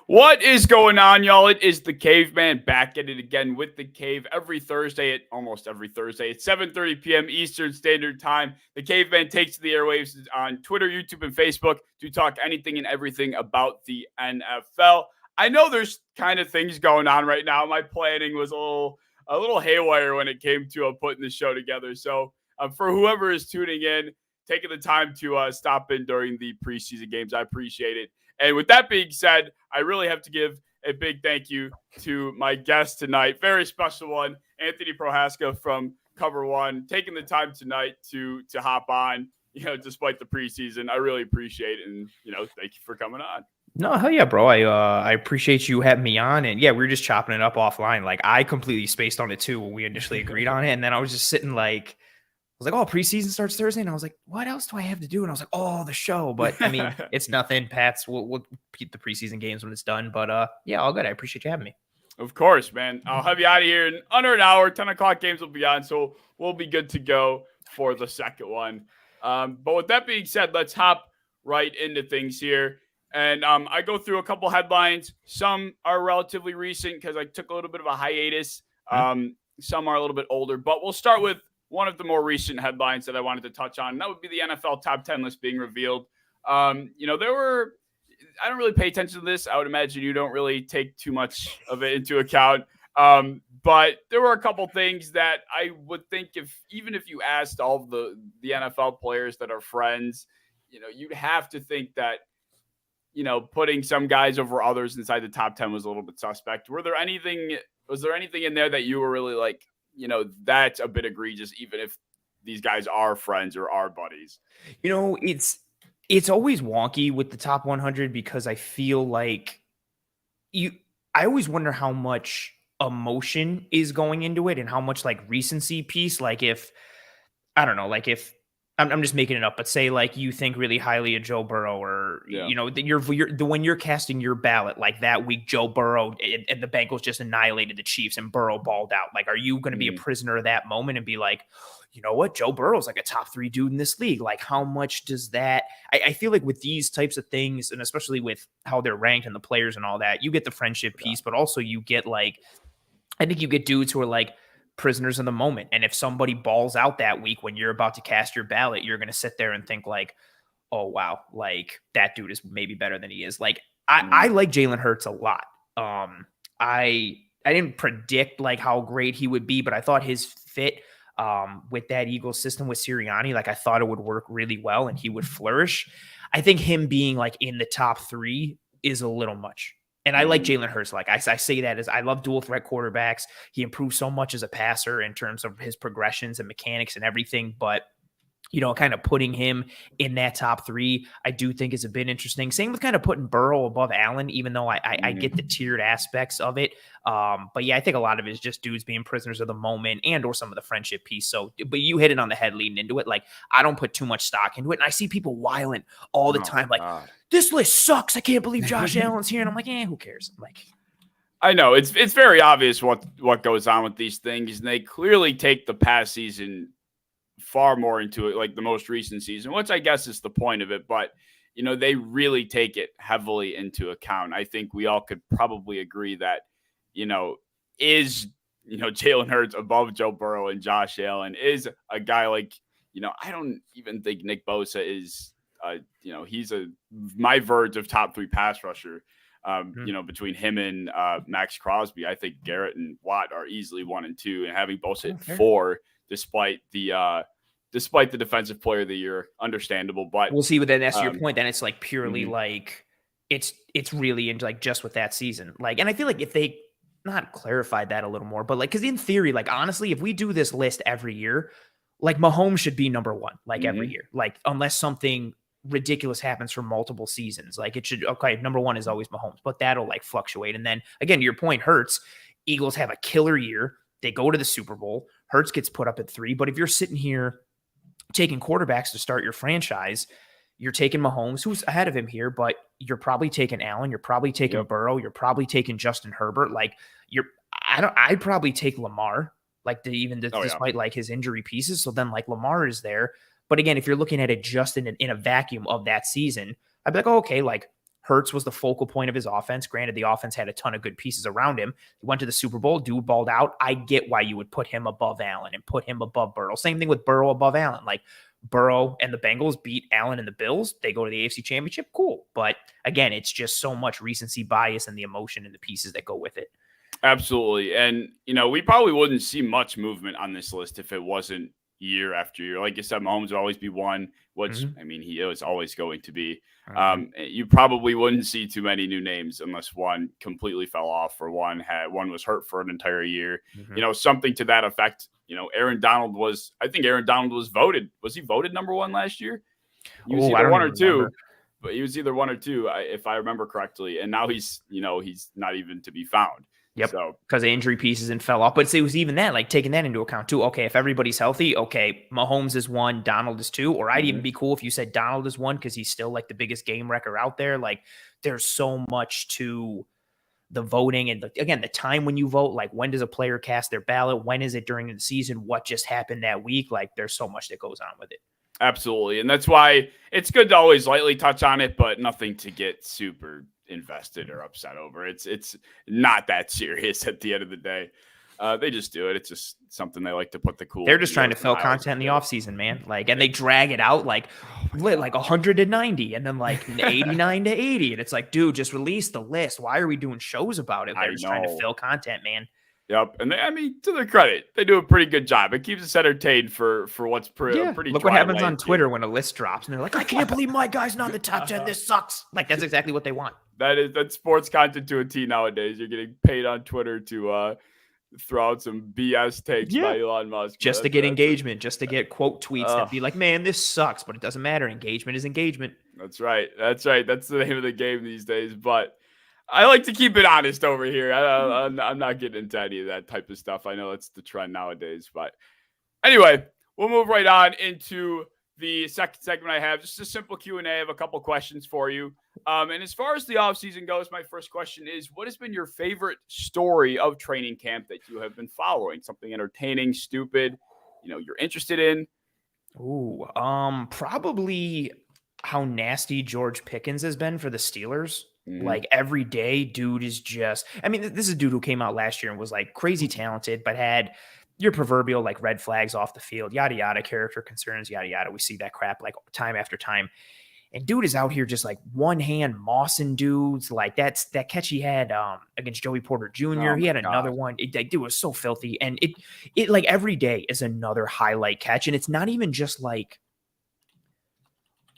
What is going on, y'all? It is the Caveman back at it again with the Cave almost every Thursday at 7:30 p.m. Eastern Standard Time. The Caveman takes to the airwaves on Twitter, YouTube, and Facebook to talk anything and everything about the NFL. I know there's kind of things going on right now. My planning was a little haywire when it came to putting the show together. So for whoever is tuning in, taking the time to stop in during the preseason games, I appreciate it. And with that being said, I really have to give a big thank you to my guest tonight. Very special one, Anthony Prohaska from Cover One, taking the time tonight to hop on, despite the preseason. I really appreciate it. And, thank you for coming on. No, hell yeah, bro. I appreciate you having me on. And yeah, we were just chopping it up offline. Like, I completely spaced on it too when we initially agreed on it. And then I was just sitting like, I was like, oh, preseason starts Thursday. And I was like, what else do I have to do? And I was like, oh, the show. But I mean, it's nothing. We'll keep the preseason games when it's done. But yeah, all good. I appreciate you having me. Of course, man. I'll have you out of here in under an hour. 10 o'clock games will be on. So we'll be good to go for the second one. But with that being said, let's hop right into things here. And I go through a couple headlines. Some are relatively recent because I took a little bit of a hiatus. Some are a little bit older. But we'll start with one of the more recent headlines that I wanted to touch on. That would be the NFL top 10 list being revealed. I don't really pay attention to this. I would imagine you don't really take too much of it into account. But there were a couple things that I would think even if you asked all of the NFL players that are friends, you'd have to think that, putting some guys over others inside the top 10 was a little bit suspect. Was there anything in there that you were really like, that's a bit egregious, even if these guys are friends or are buddies? It's always wonky with the top 100 because I feel like I always wonder how much emotion is going into it and how much like recency piece. Like if I'm just making it up, but say like you think really highly of Joe Burrow or, when you're casting your ballot, like that week, Joe Burrow and the Bengals just annihilated the Chiefs and Burrow balled out. Like, are you going to be a prisoner of that moment and be like, you know what? Joe Burrow's like a top 3 dude in this league. Like, how much does that, I feel like with these types of things, and especially with how they're ranked and the players and all that, you get the friendship piece, but also you get like, I think you get dudes who are like, prisoners in the moment. And if somebody balls out that week when you're about to cast your ballot, you're going to sit there and think like, oh, wow, like that dude is maybe better than he is. Like I like Jalen Hurts a lot. I didn't predict like how great he would be, but I thought his fit with that Eagles system with Sirianni, like I thought it would work really well and he would flourish. I think him being like in the top 3 is a little much. And I like Jalen Hurts. Like I say that as I love dual threat quarterbacks. He improved so much as a passer in terms of his progressions and mechanics and everything. But, kind of putting him in that top 3, I do think is a bit interesting. Same with kind of putting Burrow above Allen, even though I get the tiered aspects of it. But yeah, I think a lot of it is just dudes being prisoners of the moment and or some of the friendship piece. So, but you hit it on the head leading into it. Like I don't put too much stock into it. And I see people whiling all the time. Like, this list sucks. I can't believe Josh Allen's here. And I'm like, who cares? I'm like, I know it's very obvious what goes on with these things. And they clearly take the past season far more into it, like the most recent season, which I guess is the point of it. But, they really take it heavily into account. I think we all could probably agree that, is Jalen Hurts above Joe Burrow and Josh Allen? Is a guy like, I don't even think Nick Bosa is, he's my verge of top 3 pass rusher. Between him and Max Crosby, I think Garrett and Watt are easily 1 and 2, and having Bosa at 4, despite the defensive player of the year, understandable. But we'll see. But then that's your point. Then it's like purely like it's really into like just with that season. Like, and I feel like if they not clarified that a little more, but like, because in theory, like honestly, if we do this list every year, like Mahomes should be number 1, like every year, like unless something ridiculous happens for multiple seasons, like it should. Okay, number 1 is always Mahomes, but that'll like fluctuate. And then again, your point, Hurts. Eagles have a killer year. They go to the Super Bowl. Hurts gets put up at 3. But if you're sitting here taking quarterbacks to start your franchise, you're taking Mahomes, who's ahead of him here, but you're probably taking Allen. You're probably taking Burrow. You're probably taking Justin Herbert. Like I'd probably take Lamar, like despite like his injury pieces. So then like Lamar is there. But again, if you're looking at it just in a vacuum of that season, I'd be like, oh, okay, like Hurts was the focal point of his offense. Granted, the offense had a ton of good pieces around him. He went to the Super Bowl, dude balled out. I get why you would put him above Allen and put him above Burrow. Same thing with Burrow above Allen. Like, Burrow and the Bengals beat Allen and the Bills. They go to the AFC Championship. Cool. But again, it's just so much recency bias and the emotion and the pieces that go with it. Absolutely. And, we probably wouldn't see much movement on this list if it wasn't year after year. Like you said, Mahomes would always be one, which, he is always going to be. You probably wouldn't see too many new names unless one completely fell off or one was hurt for an entire year. Something to that effect. Aaron Donald was voted. Was he voted number one last year? He was either one or two. But he was either one or two, if I remember correctly. And now he's not even to be found. Yep, because of injury pieces and fell off. But it was even that, like taking that into account too. Okay, if everybody's healthy, okay, Mahomes is one, Donald is two. Or I'd even be cool if you said Donald is one because he's still like the biggest game wrecker out there. Like there's so much to the voting. And again, the time when you vote, like when does a player cast their ballot? When is it during the season? What just happened that week? Like there's so much that goes on with it. Absolutely. And that's why it's good to always lightly touch on it, but nothing to get super invested or upset over. It's not that serious at the end of the day. They just do it. It's just something they like to put the cool. They're just trying to fill content in the offseason, man. Like, and they drag it out like 190 and then like 89 to 80. And it's like, dude, just release the list. Why are we doing shows about it? They're just trying to fill content, man. Yep. And to their credit, they do a pretty good job. It keeps us entertained for what's pretty. Look what happens on Twitter when a list drops and they're like, I can't believe my guy's not in the top 10. This sucks. Like, that's exactly what they want. That's sports content to a T nowadays. You're getting paid on Twitter to throw out some BS takes by Elon Musk. Just to get engagement, just to get quote tweets that be like, man, this sucks, but it doesn't matter. Engagement is engagement. That's right. That's the name of the game these days. But I like to keep it honest over here. I'm not getting into any of that type of stuff. I know it's the trend nowadays. But anyway, we'll move right on into the second segment. I have just a simple Q&A. I have a couple questions for you. And as far as the offseason goes, my first question is, what has been your favorite story of training camp that you have been following? Something entertaining, stupid, you're interested in? Ooh, probably how nasty George Pickens has been for the Steelers. Like every day, dude is just, this is a dude who came out last year and was like crazy talented, but had your proverbial like red flags off the field, yada, yada, character concerns, yada, yada. We see that crap like time after time. And dude is out here just like one hand mossing dudes. Like that catch he had against Joey Porter Jr. He had another one. Dude was so filthy. And it like every day is another highlight catch. And it's not even just like,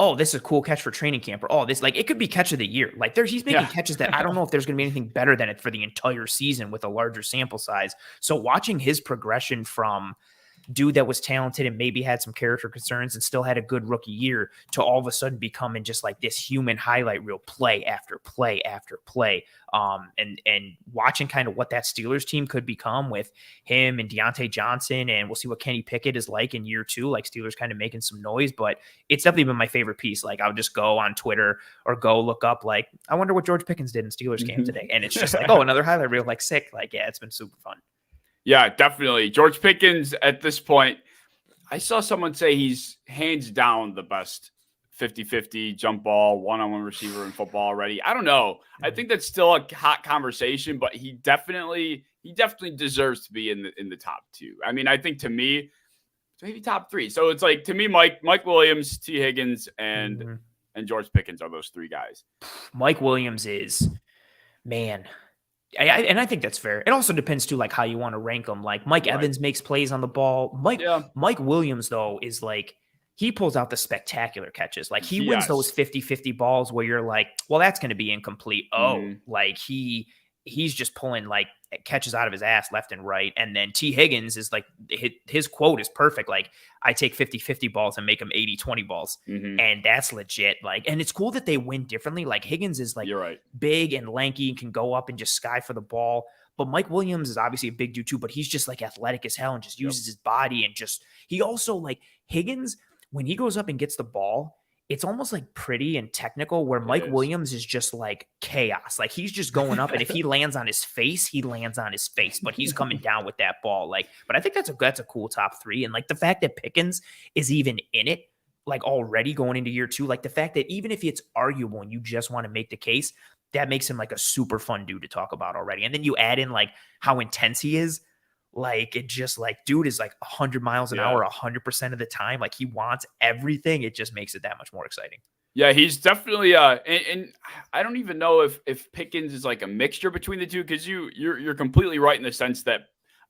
oh, this is a cool catch for training camp, or this, like, it could be catch of the year. Like he's making catches that I don't know if there's going to be anything better than it for the entire season with a larger sample size. So watching his progression from dude that was talented and maybe had some character concerns and still had a good rookie year to all of a sudden becoming just like this human highlight reel play after play after play. And watching kind of what that Steelers team could become with him and Deontay Johnson, and we'll see what Kenny Pickett is like in year two, like Steelers kind of making some noise, but it's definitely been my favorite piece. Like I'll just go on Twitter or go look up, like, I wonder what George Pickens did in Steelers game today. And it's just like, oh, another highlight reel, like sick. Like, yeah, it's been super fun. Yeah, definitely. George Pickens at this point, I saw someone say he's hands down the best 50-50 jump ball, one-on-one receiver in football already. I don't know. I think that's still a hot conversation, but he definitely deserves to be in the top two. I think to me, maybe top three. So it's like, to me, Mike Williams, T. Higgins, and George Pickens are those three guys. Mike Williams is, man. And I think that's fair. It also depends too, like how you want to rank them. Like Mike Evans makes plays on the ball. Mike Williams, though, is like, he pulls out the spectacular catches. Like he wins those 50-50 balls where you're like, well, that's going to be incomplete. Like he's just pulling like catches out of his ass left and right. And then T. Higgins is like, his quote is perfect. Like, I take 50-50 balls and make them 80-20 balls. And that's legit. Like, and it's cool that they win differently. Like Higgins is like big and lanky and can go up and just sky for the ball. But Mike Williams is obviously a big dude too, but he's just like athletic as hell and just uses his body. And just, he also, like Higgins, when he goes up and gets the ball, it's almost like pretty and technical, where Mike Williams is just like chaos. Like he's just going up, and if he lands on his face, he lands on his face, but he's coming down with that ball. Like, but I think that's a cool top three. And like the fact that Pickens is even in it like already going into year 2, like the fact that even if it's arguable and you just want to make the case, that makes him like a super fun dude to talk about already. And then you add in like how intense he is. Like it just like, dude is like 100 miles an hour, 100% of the time. Like he wants everything. It just makes it that much more exciting. Yeah, he's definitely and I don't even know if Pickens is like a mixture between the two, because you're completely right in the sense that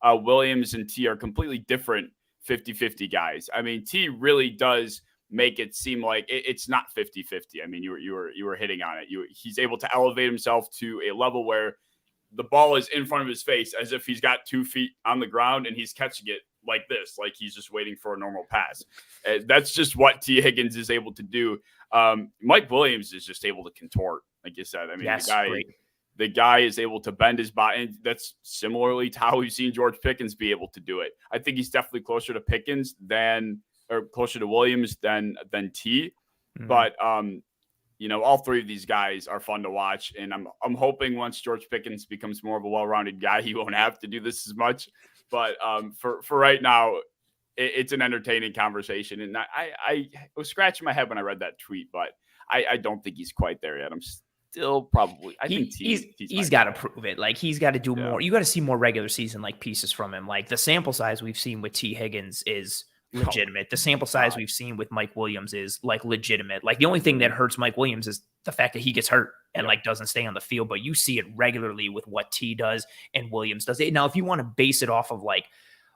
Williams and T are completely different 50-50 guys. I mean, T really does make it seem like it's not 50-50. I mean, you were hitting on it. He's able to elevate himself to a level where the ball is in front of his face as if he's got 2 feet on the ground and he's catching it like this, like he's just waiting for a normal pass. That's just what T. Higgins is able to do. Mike Williams is just able to contort, like you said. I mean, yes, the guy is able to bend his body, and that's similarly to how we've seen George Pickens be able to do it. I think he's definitely closer to Pickens or closer to Williams than T. Mm-hmm. But all 3 of these guys are fun to watch, and I'm hoping once George Pickens becomes more of a well-rounded guy, he won't have to do this as much. But for right now, it's an entertaining conversation. And I was scratching my head when I read that tweet, but I don't think he's quite there yet. I'm still probably, I think he's got to prove it. Like he's got to do more. You got to see more regular season like pieces from him. Like the sample size we've seen with T. Higgins is legitimate. The sample size we've seen with Mike Williams is like legitimate. Like the only thing that hurts Mike Williams is the fact that he gets hurt and like doesn't stay on the field, but you see it regularly with what T does and Williams does it. Now, if you want to base it off of like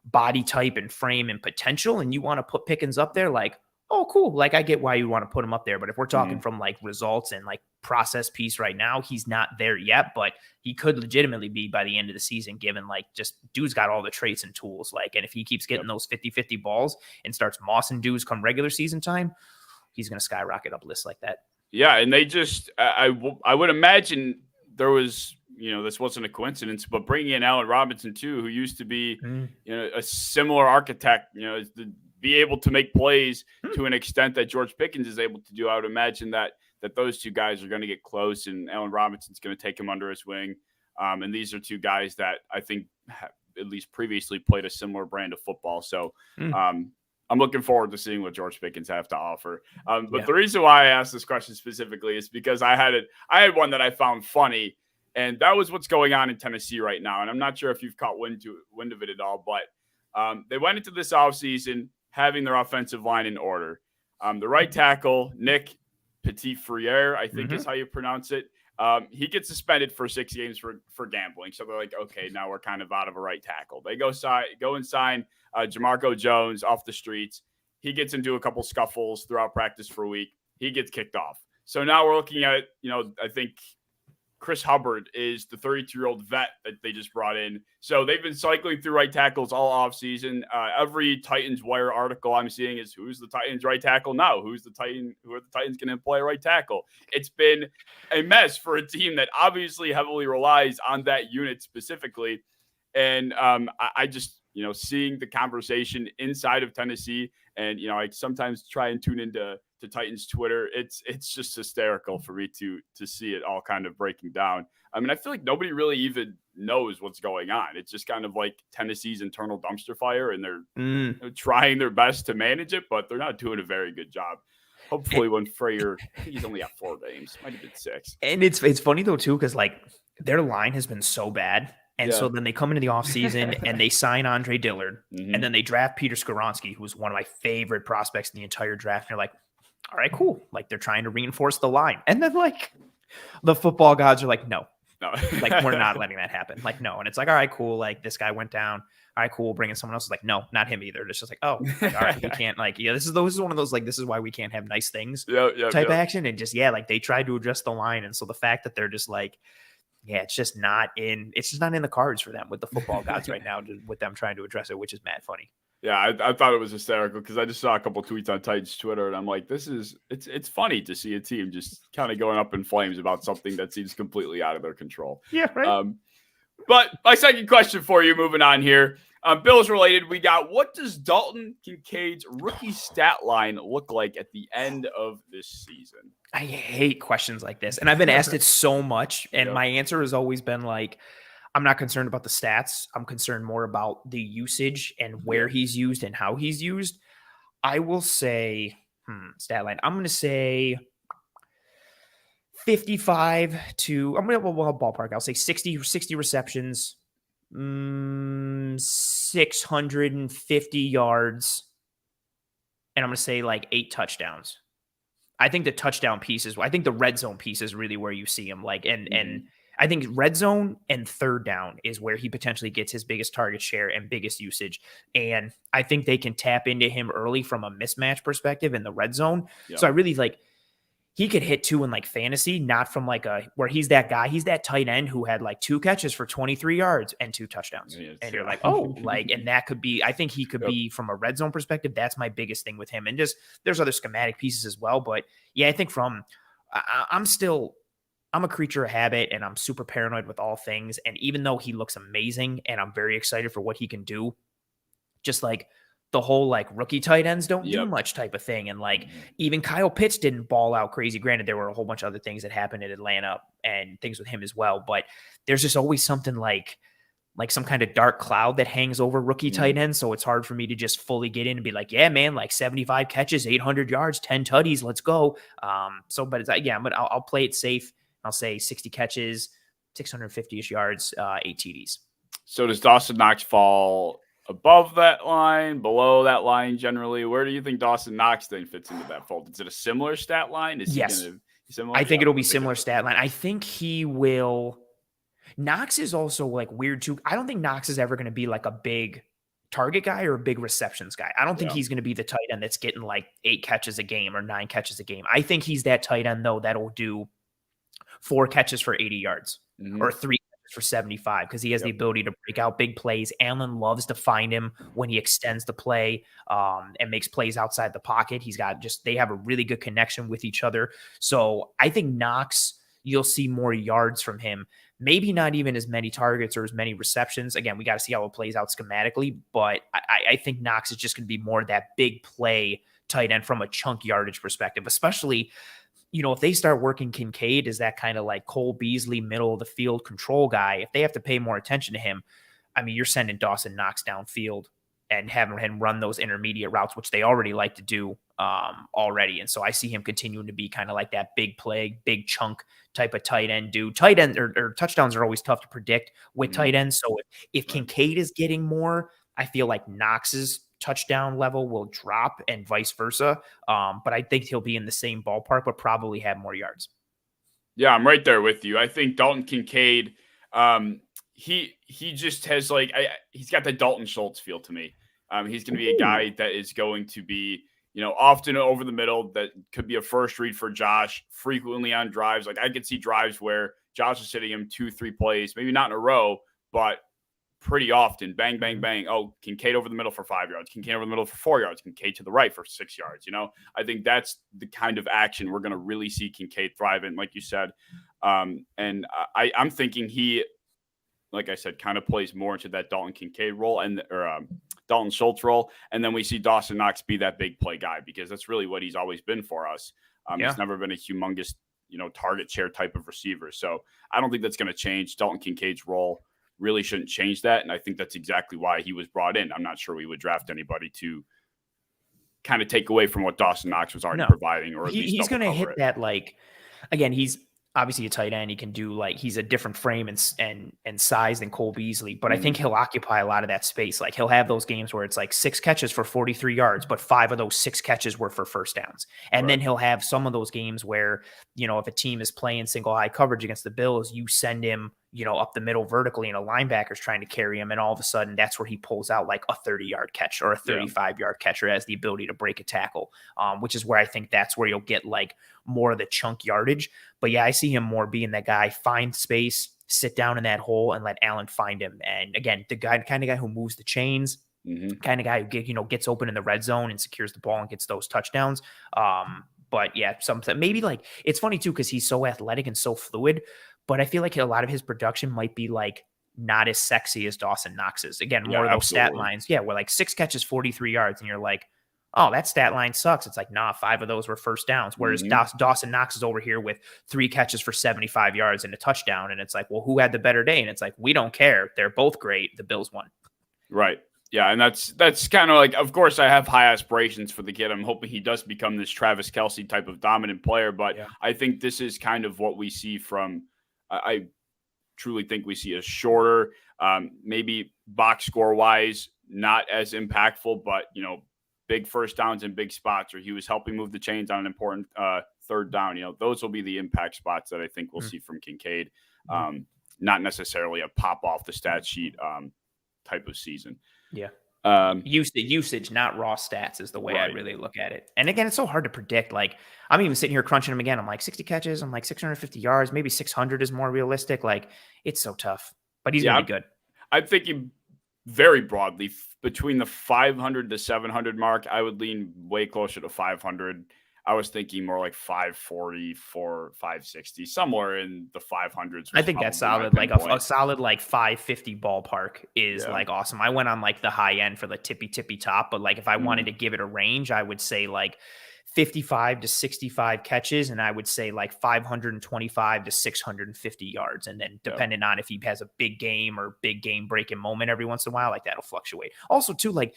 body type and frame and potential, and you want to put Pickens up there, like, oh, cool. Like I get why you want to put him up there, but if we're talking from like results and like process piece right now, he's not there yet, but he could legitimately be by the end of the season, given like just dude's got all the traits and tools. Like, and if he keeps getting those 50-50 balls and starts mossing dudes come regular season time, he's going to skyrocket up lists like that. Yeah. And they just, I would imagine there was, this wasn't a coincidence, but bringing in Allen Robinson too, who used to be, a similar architect, to be able to make plays to an extent that George Pickens is able to do. I would imagine that those 2 guys are going to get close, and Allen Robinson's going to take him under his wing. And these are 2 guys that I think have at least previously played a similar brand of football. So, I'm looking forward to seeing what George Pickens have to offer. But the reason why I asked this question specifically is because I had one that I found funny, and that was what's going on in Tennessee right now. And I'm not sure if you've caught wind of it at all, but they went into this offseason having their offensive line in order. The right tackle, Nick Petit-Frere, I think is how you pronounce it. He gets suspended for 6 games for gambling. So they're like, okay, now we're kind of out of a right tackle. They go and sign Jamarco Jones off the streets. He gets into a couple scuffles throughout practice for a week. He gets kicked off. So now we're looking at, I think Chris Hubbard is the 32-year-old vet that they just brought in. So they've been cycling through right tackles all offseason. Every Titans Wire article I'm seeing is who's the Titans right tackle now? Who are the Titans going to employ a right tackle? It's been a mess for a team that obviously heavily relies on that unit specifically. And I just, seeing the conversation inside of Tennessee, and, I sometimes try and tune into Titans Twitter. It's just hysterical for me to see it all kind of breaking down. I mean, I feel like nobody really even knows what's going on. It's just kind of like Tennessee's internal dumpster fire, and they're trying their best to manage it, but they're not doing a very good job. Hopefully when Frayer, he's only got 4 games, might have been 6. And it's funny though too, because like their line has been so bad. And so then they come into the offseason and they sign Andre Dillard, and then they draft Peter Skoronski, who was one of my favorite prospects in the entire draft. And you're like, all right, cool. Like they're trying to reinforce the line. And then like the football gods are like, no, like we're not letting that happen. Like, no. And it's like, all right, cool. Like this guy went down. All right, cool. We'll bring in someone else. It's like, no, not him either. It's just like, oh, like, all right, we can't like, this is one of those, like, this is why we can't have nice things type action. And just, like they tried to adjust the line. And so the fact that they're just like, it's just not in the cards for them with the football gods right now, with them trying to address it, which is mad funny. Yeah, I thought it was hysterical because I just saw a couple of tweets on Titans Twitter, and I'm like, it's funny to see a team just kind of going up in flames about something that seems completely out of their control. Yeah, right. But my second question for you, moving on here, Bills related, we got, what does Dalton Kincaid's rookie stat line look like at the end of this season? I hate questions like this, and I've been asked it so much, and my answer has always been like, I'm not concerned about the stats. I'm concerned more about the usage and where he's used and how he's used. I will say Stat line. I'm going to say 55 to, I'm going to ballpark. I'll say 60 receptions, 650 yards, and I'm going to say like 8 touchdowns. I think the touchdown piece I think the red zone piece is really where you see him. Like, and I think red zone and third down is where he potentially gets his biggest target share and biggest usage. And I think they can tap into him early from a mismatch perspective in the red zone. Yeah. So I really like, he could hit 2 in like fantasy, not from like where he's that guy. He's that tight end who had like 2 catches for 23 yards and 2 touchdowns. And you're like, oh, like, and that could be, I think he could be from a red zone perspective. That's my biggest thing with him. And just, there's other schematic pieces as well. But yeah, I think I'm a creature of habit and I'm super paranoid with all things. And even though he looks amazing and I'm very excited for what he can do, just like, the whole like rookie tight ends don't do much type of thing. And like even Kyle Pitts didn't ball out crazy. Granted, there were a whole bunch of other things that happened in Atlanta and things with him as well. But there's just always something like some kind of dark cloud that hangs over rookie tight ends. So it's hard for me to just fully get in and be like, yeah, man, like 75 catches, 800 yards, 10 tutties, let's go. But it's yeah, but I'll play it safe. I'll say 60 catches, 650-ish yards, 8 TDs. So does Dawson Knox fall above that line, below that line generally? Where do you think Dawson Knox then fits into that fold? Is it a similar stat line? Is yes. He gonna be similar? I think it'll be similar stat line. I think he will. Knox is also like weird too. I don't think Knox is ever going to be like a big target guy or a big receptions guy. I don't think he's going to be the tight end that's getting like 8 catches a game or 9 catches a game. I think he's that tight end though that'll do 4 catches for 80 yards or 3 for 75 because he has the ability to break out big plays. Allen loves to find him when he extends the play and makes plays outside the pocket. They have a really good connection with each other. So I think Knox, you'll see more yards from him. Maybe not even as many targets or as many receptions. Again, we got to see how it plays out schematically, but I think Knox is just going to be more that big play tight end from a chunk yardage perspective, especially if they start working Kincaid as that kind of like Cole Beasley, middle of the field control guy, if they have to pay more attention to him, I mean, you're sending Dawson Knox downfield and having him run those intermediate routes, which they already like to do already. And so I see him continuing to be kind of like that big play, big chunk type of tight end dude. Tight end or touchdowns are always tough to predict with tight ends. So if Kincaid is getting more, I feel like Knox's touchdown level will drop and vice versa. But I think he'll be in the same ballpark, but probably have more yards. Yeah, I'm right there with you. I think Dalton Kincaid, he just has he's got the Dalton Schultz feel to me. He's going to be a guy that is going to be, often over the middle. That could be a first read for Josh frequently on drives. Like I could see drives where Josh is sitting him 2-3 plays, maybe not in a row, but pretty often, bang, bang, bang. Oh, Kincaid over the middle for 5 yards. Kincaid over the middle for 4 yards. Kincaid to the right for 6 yards. I think that's the kind of action we're going to really see Kincaid thrive in, like you said. And I'm thinking he, like I said, kind of plays more into that Dalton Kincaid role or Dalton Schultz role. And then we see Dawson Knox be that big play guy because that's really what he's always been for us. He's never been a humongous, target share type of receiver. So I don't think that's going to change. Dalton Kincaid's role really shouldn't change that. And I think that's exactly why he was brought in. I'm not sure we would draft anybody to kind of take away from what Dawson Knox was already providing, or at least he's going to hit that. Like, again, he's obviously a tight end. He can do he's a different frame and size than Cole Beasley, but I think he'll occupy a lot of that space. Like he'll have those games where it's like 6 catches for 43 yards, but 5 of those 6 catches were for first downs. And then he'll have some of those games where, if a team is playing single high coverage against the Bills, you send him, up the middle vertically and a linebacker's trying to carry him. And all of a sudden that's where he pulls out like a 30-yard catch or a 35-yard catch, or has the ability to break a tackle, which is where I think that's where you'll get like more of the chunk yardage. But yeah, I see him more being that guy, find space, sit down in that hole and let Allen find him. And again, the kind of guy who moves the chains, kind of guy who gets open in the red zone and secures the ball and gets those touchdowns. But yeah, maybe like it's funny too, because he's so athletic and so fluid, but I feel like a lot of his production might be like not as sexy as Dawson Knox's. Again, more of those stat lines. Yeah, where like 6 catches, 43 yards, and you're like, oh, that stat line sucks. It's like, nah, 5 of those were first downs. Whereas Dawson Knox is over here with 3 catches for 75 yards and a touchdown. And it's like, well, who had the better day? And it's like, we don't care. They're both great. The Bills won. Right. Yeah, and that's kind of like, of course, I have high aspirations for the kid. I'm hoping he does become this Travis Kelce type of dominant player, but I think this is kind of what we see from. I truly think we see a shorter, maybe box score wise, not as impactful, but big first downs in big spots, or he was helping move the chains on an important third down. Those will be the impact spots that I think we'll see from Kincaid. Not necessarily a pop off the stat sheet type of season. Yeah. Usage, not raw stats, is the way I really look at it. And again, it's so hard to predict. Like, I'm even sitting here crunching him again. I'm like 60 catches. I'm like 650 yards. Maybe 600 is more realistic. Like, it's so tough. But he's going to be good. I'm thinking very broadly between the 500 to 700 mark. I would lean way closer to 500. I was thinking more like 540, 560, somewhere in the 500s. I think that's solid. Like a solid like 550 ballpark is like awesome. I went on like the high end for the tippy top, but like if I wanted to give it a range, I would say like 55 to 65 catches, and I would say like 525 to 650 yards. And then depending on if he has a big game or big game breaking moment every once in a while, like that'll fluctuate. Also too, like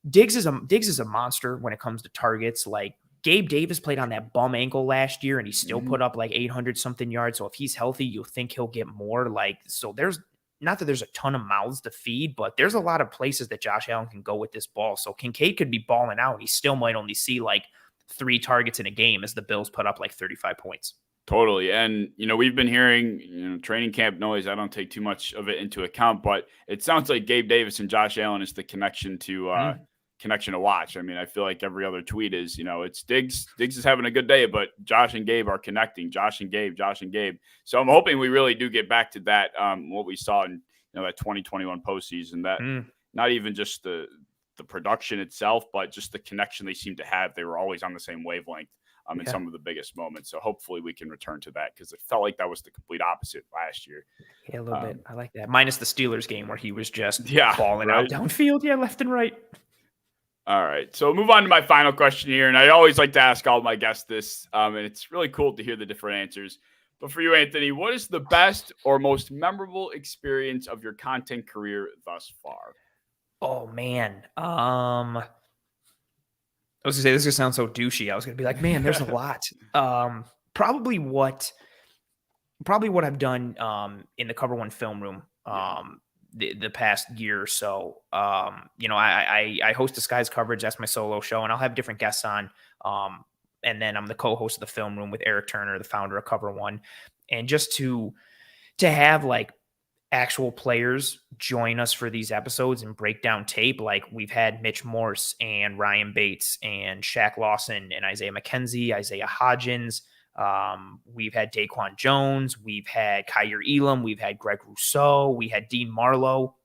Diggs is a monster when it comes to targets. Like Gabe Davis played on that bum ankle last year, and he still put up like 800 something yards. So if he's healthy, you'll think he'll get more. Like, so there's not that there's a ton of mouths to feed, but there's a lot of places that Josh Allen can go with this ball. So Kincaid could be balling out. He still might only see like 3 targets in a game as the Bills put up like 35 points. Totally. And, we've been hearing, training camp noise. I don't take too much of it into account, but it sounds like Gabe Davis and Josh Allen is the connection to watch. I mean, I feel like every other tweet is, it's Diggs is having a good day, but Josh and Gabe are connecting. Josh and Gabe. So I'm hoping we really do get back to that, what we saw in that 2021 postseason, that not even just the production itself, but just the connection they seem to have. They were always on the same wavelength in some of the biggest moments. So hopefully we can return to that, because it felt like that was the complete opposite last year. Yeah, a little bit. I like that. Minus the Steelers game where he was just balling out downfield. Yeah, left and right. All right, so move on to my final question here, and I always like to ask all my guests this, and it's really cool to hear the different answers. But for you, Anthony, what is the best or most memorable experience of your content career thus far? Oh man, I was gonna say this is gonna sound so douchey. I was gonna be like, man, there's a lot. Probably what I've done in the Cover One film room. The past year or so. I host Disguise coverage. That's my solo show, and I'll have different guests on. And then I'm the co-host of the film room with Eric Turner, the founder of Cover One. And just to have like actual players join us for these episodes and break down tape. Like we've had Mitch Morse and Ryan Bates and Shaq Lawson and Isaiah McKenzie, Isaiah Hodgins. We've had Daquan Jones, we've had Kyer Elam, we've had Greg Rousseau, we had Dean Marlowe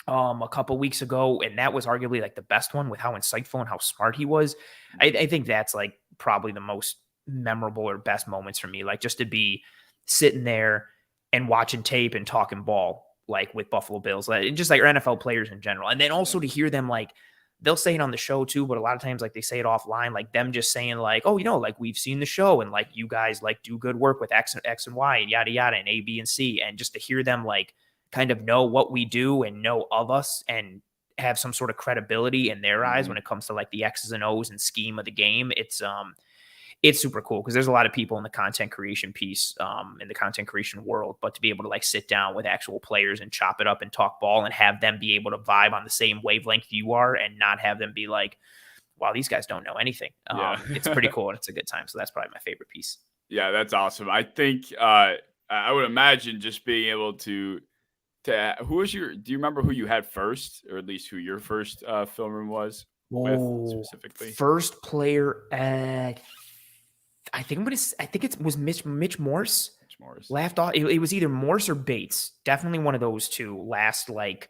a couple weeks ago, and that was arguably like the best one with how insightful and how smart he was. I think that's like probably the most memorable or best moments for me, like just to be sitting there and watching tape and talking ball like with Buffalo Bills, and just like NFL players in general. And then also to hear them, like they'll say it on the show too, but a lot of times like they say it offline, like them just saying like, oh, like we've seen the show and like you guys like do good work with X and Y and yada yada and A, B, and C. And just to hear them like kind of know what we do and know of us and have some sort of credibility in their eyes when it comes to like the X's and O's and scheme of the game. It's super cool because there's a lot of people in the content creation piece, in the content creation world, but to be able to like sit down with actual players and chop it up and talk ball and have them be able to vibe on the same wavelength you are and not have them be like, wow, these guys don't know anything. It's pretty cool and it's a good time. So that's probably my favorite piece. Yeah, that's awesome. I think I would imagine just being able to do you remember who you had first, or at least who your first film room was with specifically? First player, I think it was Mitch Morse. Mitch Morse. Laughed off. It was either Morse or Bates. Definitely one of those two. Last like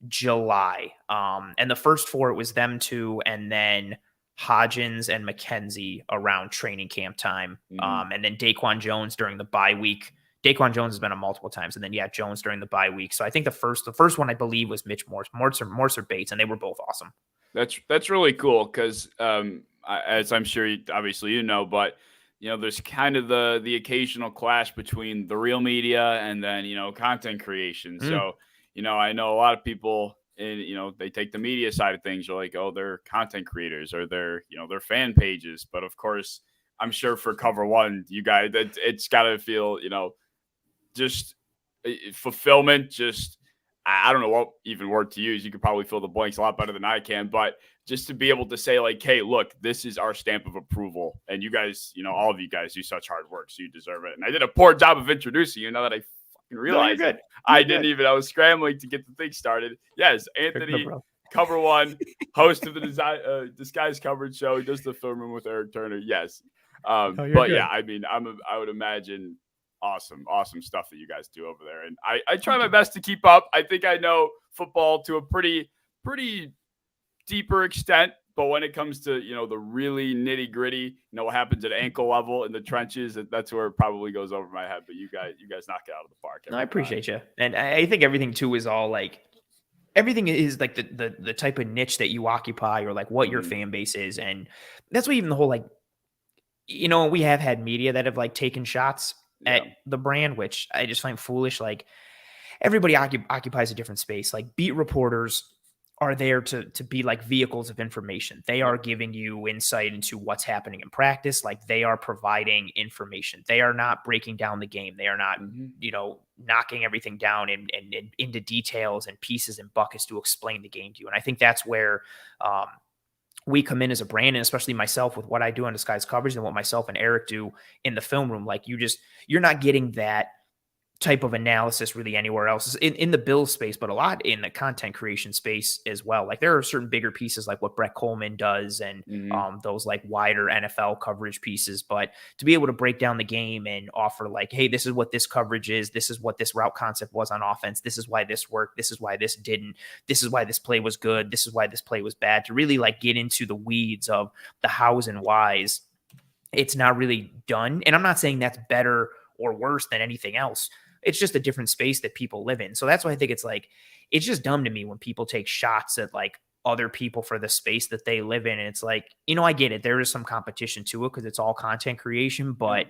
July. And the first 4 it was them two, and then Hodgins and McKenzie around training camp time. And then Daquan Jones during the bye week. Daquan Jones has been on multiple times, and then Jones during the bye week. So I think the first one I believe was Mitch Morse or Bates, and they were both awesome. That's really cool because as I'm sure obviously but there's kind of the occasional clash between the real media and then content creation. So I know a lot of people and they take the media side of things. You're like, oh, they're content creators, or they're fan pages. But of course, I'm sure for Cover One, you guys, it's got to feel just fulfillment. Just I don't know what even word to use. You could probably fill the blanks a lot better than I can, but just to be able to say like, hey, look, this is our stamp of approval, and you guys, all of you guys do such hard work, so you deserve it. And I did a poor job of introducing you. Now that I fucking realized no, it. I didn't even. I was scrambling to get the thing started. Yes, Anthony, Cover One, host of the Disguise Coverage Show. He does the film room with Eric Turner. Yes, but good. Yeah, I mean, I would imagine awesome stuff that you guys do over there, and I try my best to keep up. I think I know football to a pretty deeper extent, but when it comes to the really nitty gritty, what happens at ankle level in the trenches, that's where it probably goes over my head. But you guys knock it out of the park. No, I appreciate you, and I think everything too is all like everything is like the type of niche that you occupy, or like what your fan base is, and that's what even the whole like we have had media that have like taken shots at the brand, which I just find foolish. Like everybody occupies a different space. Like beat reporters are there to be like vehicles of information. They are giving you insight into what's happening in practice. Like they are providing information. They are not breaking down the game. They are not, knocking everything down and into details and pieces and buckets to explain the game to you. And I think that's where we come in as a brand, and especially myself with what I do on Disguise Coverage and what myself and Eric do in the film room. Like you're not getting that type of analysis really anywhere else in the Bills space, but a lot in the content creation space as well. Like there are certain bigger pieces like what Brett Coleman does and those like wider NFL coverage pieces. But to be able to break down the game and offer like, hey, this is what this coverage is. This is what this route concept was on offense. This is why this worked. This is why this didn't. This is why this play was good. This is why this play was bad. To really like get into the weeds of the hows and whys, it's not really done. And I'm not saying that's better or worse than anything else. It's just a different space that people live in. So that's why I think it's just dumb to me when people take shots at like other people for the space that they live in. And it's like, I get it. There is some competition to it because it's all content creation. But,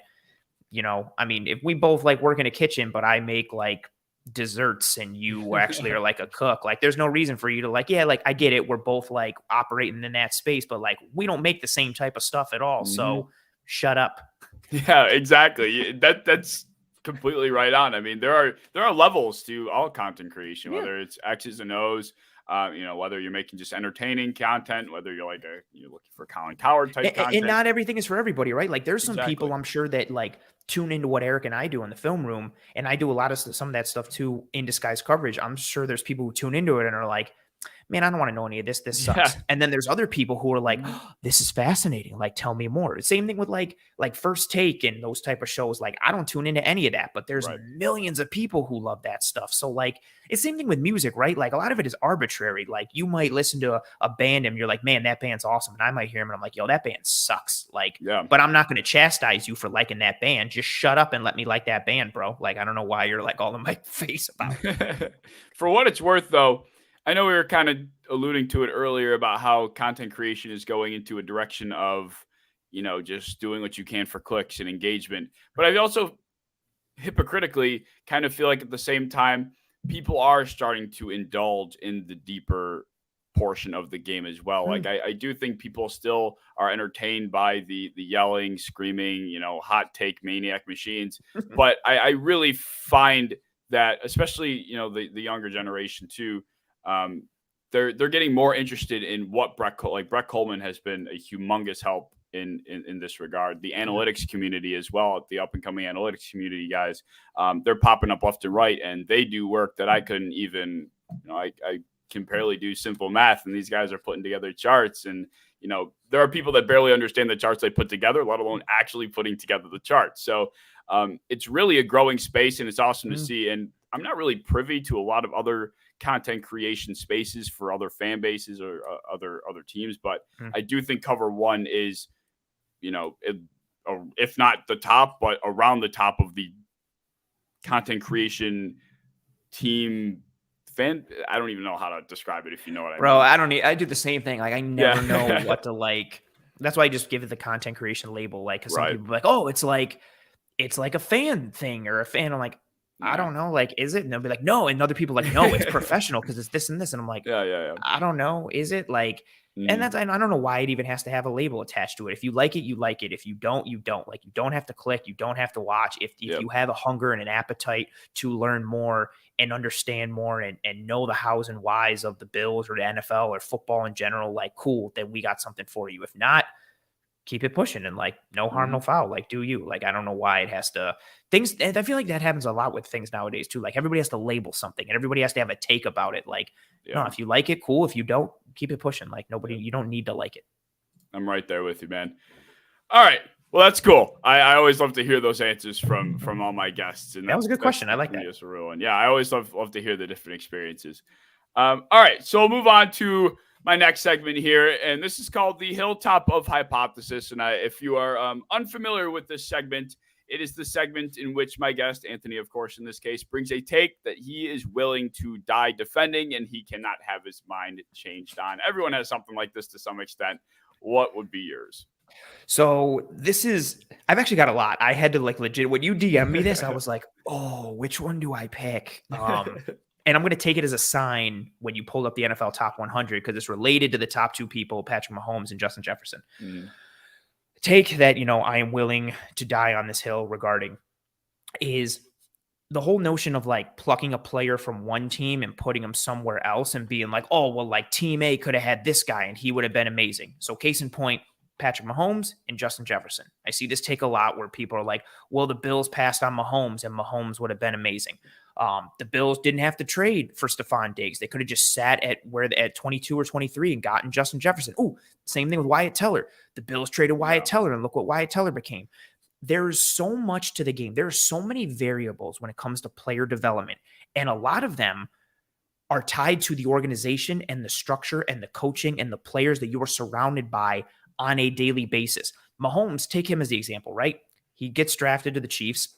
I mean, if we both like work in a kitchen, but I make like desserts and you actually are like a cook, like there's no reason for you to like, yeah, like I get it. We're both like operating in that space, but like we don't make the same type of stuff at all. So shut up. Yeah, exactly. That's completely right on. I mean, there are levels to all content creation, whether it's X's and O's, whether you're making just entertaining content, whether you're like you're looking for Colin Coward type content. And not everything is for everybody, right? Like there's some people I'm sure that like tune into what Eric and I do in the film room, and I do a lot of some of that stuff too in Disguise Coverage. I'm sure there's people who tune into it and are like, man, I don't want to know any of this. This sucks. And then there's other people who are like, oh, this is fascinating. Like, tell me more. Same thing with like First Take and those type of shows. Like, I don't tune into any of that, but there's millions of people who love that stuff. So like, it's same thing with music, right? Like a lot of it is arbitrary. Like you might listen to a band and you're like, man, that band's awesome. And I might hear them and I'm like, yo, that band sucks. Like, but I'm not going to chastise you for liking that band. Just shut up and let me like that band, bro. Like, I don't know why you're like all in my face about it. For what it's worth though, I know we were kind of alluding to it earlier about how content creation is going into a direction of, just doing what you can for clicks and engagement. But I also hypocritically kind of feel like at the same time, people are starting to indulge in the deeper portion of the game as well. Like I do think people still are entertained by the yelling, screaming, hot take maniac machines. But I really find that, especially, the younger generation too, they're getting more interested in what Brett Coleman has been a humongous help in this regard. The analytics community as well, the up and coming analytics community guys, they're popping up left and right, and they do work that I couldn't even, I can barely do simple math, and these guys are putting together charts, and there are people that barely understand the charts they put together, let alone actually putting together the charts. So it's really a growing space, and it's awesome to see. And I'm not really privy to a lot of other content creation spaces for other fan bases or other teams, but I do think Cover One is, if not the top, but around the top of the content creation team fan. I don't even know how to describe it, if you know what I mean. I do the same thing. Like I never know what to like. That's why I just give it the content creation label. Like, cause some people are like, oh, it's like a fan thing or a fan. I'm like, I don't know. Like, is it? And they'll be like, no. And other people are like, no, it's professional because it's this and this. And I'm like, yeah. I don't know. Is it like, and I don't know why it even has to have a label attached to it. If you like it, you like it. If you don't, you don't. Like, you don't have to click. You don't have to watch. If you have a hunger and an appetite to learn more and understand more and know the hows and whys of the Bills or the NFL or football in general, like, cool, then we got something for you. If not, keep it pushing and like no harm, no foul. Like, do you? Like, I don't know why it has to things. And I feel like that happens a lot with things nowadays too. Like, everybody has to label something and everybody has to have a take about it. Like, no, if you like it, cool. If you don't, keep it pushing. Like, nobody, you don't need to like it. I'm right there with you, man. All right. Well, that's cool. I always love to hear those answers from all my guests. And that was a good question. I like that. Just a real one. Yeah, I always love to hear the different experiences. All right. So we'll move on to my next segment here, and this is called the Hilltop of Hypothesis. And if you are unfamiliar with this segment, it is the segment in which my guest, Anthony, of course, in this case, brings a take that he is willing to die defending, and he cannot have his mind changed on. Everyone has something like this to some extent. What would be yours? So I've actually got a lot. I had to like legit, when you DM me this, I was like, oh, which one do I pick? And I'm going to take it as a sign when you pull up the NFL Top 100 because it's related to the top two people, Patrick Mahomes and Justin Jefferson. Take that, I am willing to die on this hill regarding is the whole notion of like plucking a player from one team and putting him somewhere else and being like, oh, well, like team A could have had this guy and he would have been amazing. So case in point, Patrick Mahomes and Justin Jefferson. I see this take a lot where people are like, well, the Bills passed on Mahomes and Mahomes would have been amazing. The Bills didn't have to trade for Stephon Diggs. They could have just sat at 22 or 23 and gotten Justin Jefferson. Ooh, same thing with Wyatt Teller. The Bills traded Wyatt Teller and look what Wyatt Teller became. There's so much to the game. There are so many variables when it comes to player development. And a lot of them are tied to the organization and the structure and the coaching and the players that you are surrounded by on a daily basis. Mahomes, take him as the example, right? He gets drafted to the Chiefs.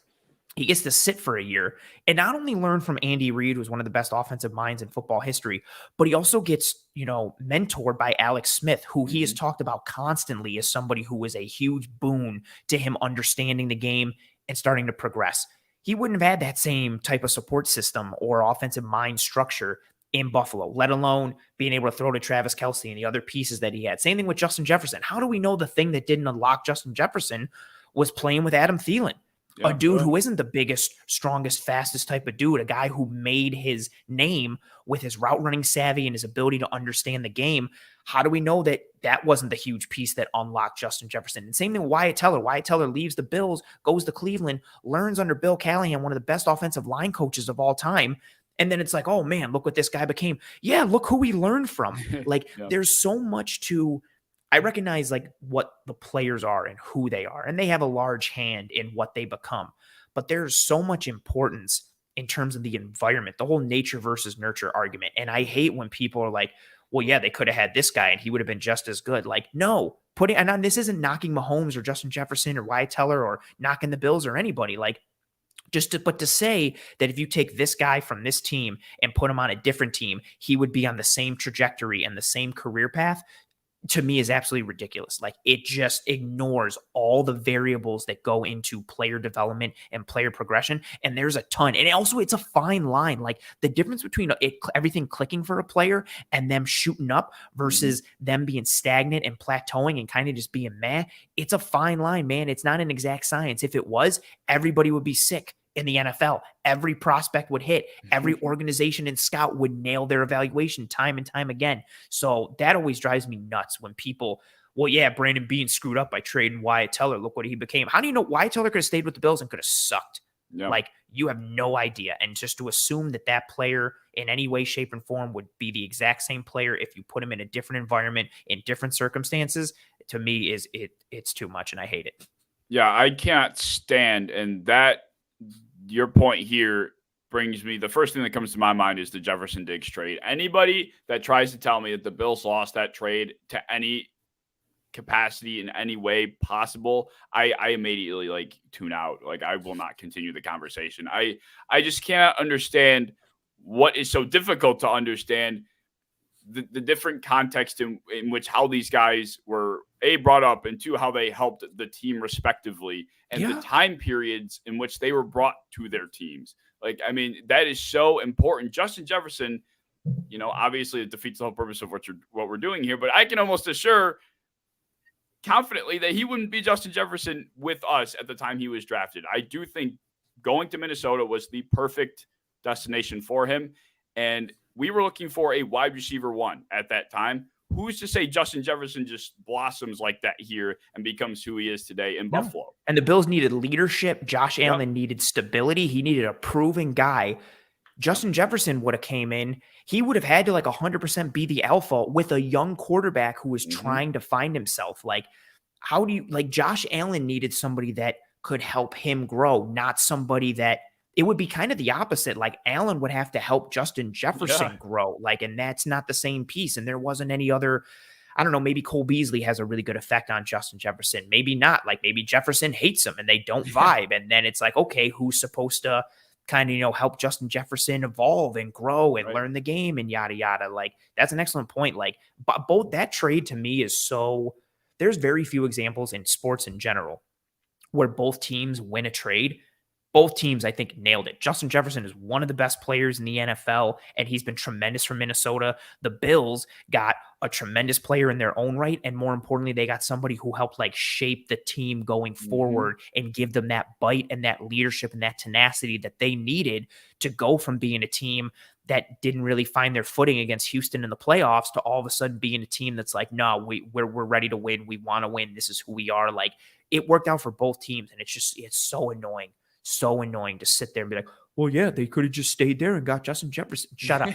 He gets to sit for a year and not only learn from Andy Reid, who's one of the best offensive minds in football history, but he also gets, mentored by Alex Smith, who he has talked about constantly as somebody who was a huge boon to him understanding the game and starting to progress. He wouldn't have had that same type of support system or offensive mind structure in Buffalo, let alone being able to throw to Travis Kelce and the other pieces that he had. Same thing with Justin Jefferson. How do we know the thing that didn't unlock Justin Jefferson was playing with Adam Thielen? A dude who isn't the biggest, strongest, fastest type of dude, a guy who made his name with his route running savvy and his ability to understand the game. How do we know that that wasn't the huge piece that unlocked Justin Jefferson? And same thing with Wyatt Teller. Wyatt Teller leaves the Bills, goes to Cleveland, learns under Bill Callahan, one of the best offensive line coaches of all time. And then it's like, oh man, look what this guy became. Yeah, look who we learned from. Like there's so much to, I recognize like what the players are and who they are, and they have a large hand in what they become. But there's so much importance in terms of the environment, the whole nature versus nurture argument. And I hate when people are like, well, yeah, they could have had this guy and he would have been just as good. Like, no, and this isn't knocking Mahomes or Justin Jefferson or Wyatt Teller or knocking the Bills or anybody. Like, but to say that if you take this guy from this team and put him on a different team, he would be on the same trajectory and the same career path, to me is absolutely ridiculous. Like it just ignores all the variables that go into player development and player progression. And there's a ton. And also it's a fine line. Like the difference between everything clicking for a player and them shooting up versus them being stagnant and plateauing and kind of just being meh. It's a fine line, man. It's not an exact science. If it was, everybody would be sick in the NFL. Every prospect would hit. Every organization and scout would nail their evaluation time and time again. So that always drives me nuts when people, well, yeah, Brandon Beane screwed up by trading Wyatt Teller. Look what he became. How do you know Wyatt Teller could have stayed with the Bills and could have sucked? Yeah. Like you have no idea. And just to assume that player in any way, shape, and form would be the exact same player if you put him in a different environment, in different circumstances, to me it's too much and I hate it. Yeah, I can't stand, and that your point here brings me, the first thing that comes to my mind is the Jefferson Diggs trade. Anybody that tries to tell me that the Bills lost that trade to any capacity in any way possible, I immediately like tune out. Like I will not continue the conversation. I just cannot understand what is so difficult to understand the different context in which how these guys were brought up and two, how they helped the team respectively and the time periods in which they were brought to their teams. Like, I mean, that is so important. Justin Jefferson, you know, obviously it defeats the whole purpose of what we're doing here, but I can almost assure confidently that he wouldn't be Justin Jefferson with us at the time he was drafted. I do think going to Minnesota was the perfect destination for him. And we were looking for a wide receiver 1 at that time. Who's to say Justin Jefferson just blossoms like that here and becomes who he is today in Buffalo? And the Bills needed leadership. Josh Allen needed stability. He needed a proven guy. Justin Jefferson would have came in. He would have had to 100% be the alpha with a young quarterback who was trying to find himself. Like, how do you, Josh Allen needed somebody that could help him grow, not somebody that, it would be kind of the opposite. Like, Allen would have to help Justin Jefferson grow. And that's not the same piece. And there wasn't any other, I don't know, maybe Cole Beasley has a really good effect on Justin Jefferson. Maybe not. Maybe Jefferson hates him and they don't vibe. And then it's okay, who's supposed to kind of, help Justin Jefferson evolve and grow and learn the game and yada, yada. That's an excellent point. But both that trade to me is so, there's very few examples in sports in general where both teams win a trade. Both teams, I think, nailed it. Justin Jefferson is one of the best players in the NFL, and he's been tremendous for Minnesota. The Bills got a tremendous player in their own right, and more importantly, they got somebody who helped shape the team going forward and give them that bite and that leadership and that tenacity that they needed to go from being a team that didn't really find their footing against Houston in the playoffs to all of a sudden being a team that's no, we're ready to win. We want to win. This is who we are. It worked out for both teams, and it's so annoying. So annoying to sit there and be well, yeah, they could have just stayed there and got Justin Jefferson. Shut up.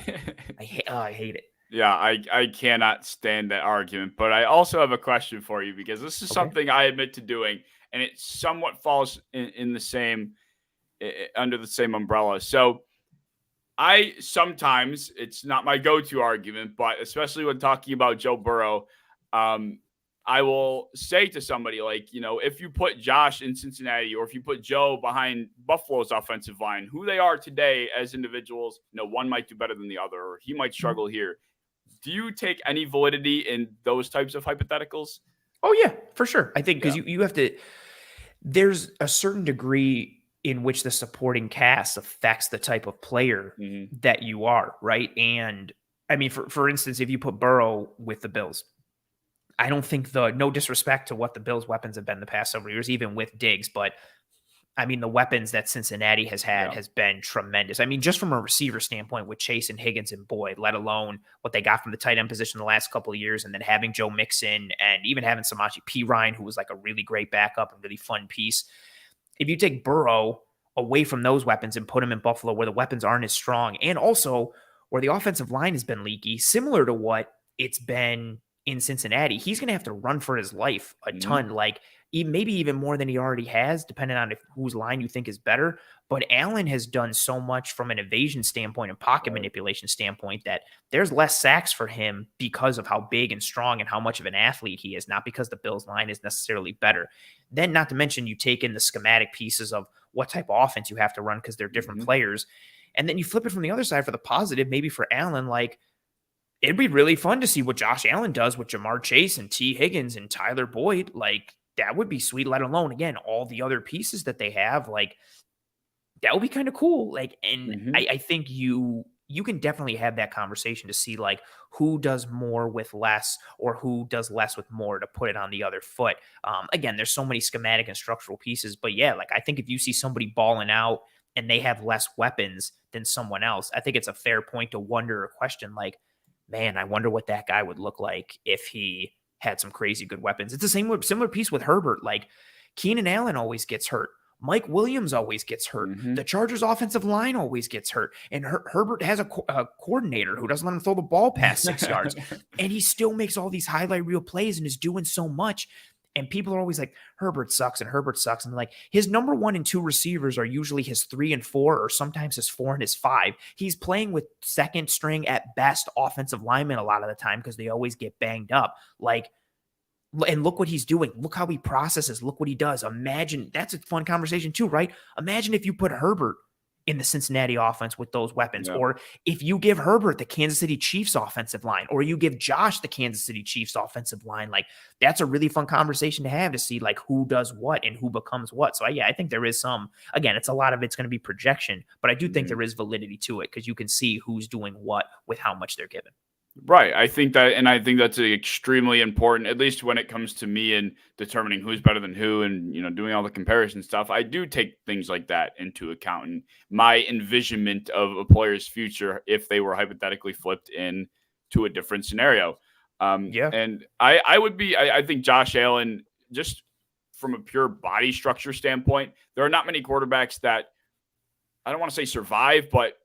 I hate it. Yeah, I cannot stand that argument. But I also have a question for you, because this is something I admit to doing, and it somewhat falls in the same, under the same umbrella. So I sometimes, it's not my go-to argument, but especially when talking about Joe Burrow, I will say to somebody if you put Josh in Cincinnati or if you put Joe behind Buffalo's offensive line, who they are today as individuals, one might do better than the other, or he might struggle here. Do you take any validity in those types of hypotheticals? Oh, yeah, for sure. I think because you have to, there's a certain degree in which the supporting cast affects the type of player that you are, right? And I mean, for instance, if you put Burrow with the Bills, I don't think no disrespect to what the Bills' weapons have been the past several years, even with Diggs, but I mean, the weapons that Cincinnati has had has been tremendous. I mean, just from a receiver standpoint with Chase and Higgins and Boyd, let alone what they got from the tight end position the last couple of years, and then having Joe Mixon and even having Samaje Perine, who was a really great backup and really fun piece. If you take Burrow away from those weapons and put him in Buffalo where the weapons aren't as strong, and also where the offensive line has been leaky, similar to what it's been in Cincinnati, he's going to have to run for his life a ton, maybe even more than he already has, depending on whose line you think is better. But Allen has done so much from an evasion standpoint and pocket manipulation standpoint that there's less sacks for him because of how big and strong and how much of an athlete he is, not because the Bills line is necessarily better. Then not to mention you take in the schematic pieces of what type of offense you have to run because they're different players. And then you flip it from the other side for the positive, maybe for Allen, it'd be really fun to see what Josh Allen does with Jamar Chase and T. Higgins and Tyler Boyd. That would be sweet, let alone, again, all the other pieces that they have. That would be kind of cool. I think you can definitely have that conversation to see, who does more with less or who does less with more, to put it on the other foot. Again, there's so many schematic and structural pieces. But, yeah, I think if you see somebody balling out and they have less weapons than someone else, I think it's a fair point to wonder or question, man, I wonder what that guy would look like if he had some crazy good weapons. It's the similar piece with Herbert. Keenan Allen always gets hurt. Mike Williams always gets hurt. The Chargers offensive line always gets hurt. And Herbert has a coordinator who doesn't let him throw the ball past 6 yards. And he still makes all these highlight reel plays and is doing so much. And people are always Herbert sucks and Herbert sucks. And his number 1 and 2 receivers are usually his 3 and 4, or sometimes his 4 and his 5. He's playing with second string at best offensive linemen a lot of the time because they always get banged up. And look what he's doing. Look how he processes. Look what he does. Imagine, that's a fun conversation too, right? Imagine if you put Herbert in the Cincinnati offense with those weapons. Yeah. Or if you give Herbert the Kansas City Chiefs offensive line, or you give Josh the Kansas City Chiefs offensive line, like that's a really fun conversation to have to see like who does what and who becomes what. So I think there is some, again, it's a lot of it's going to be projection, but I do think there is validity to it because you can see who's doing what with how much they're given. Right. I think that's extremely important, at least when it comes to me and determining who's better than who and, doing all the comparison stuff. I do take things like that into account and my envisionment of a player's future if they were hypothetically flipped into a different scenario. And I think Josh Allen, just from a pure body structure standpoint, there are not many quarterbacks that I don't want to say survive, but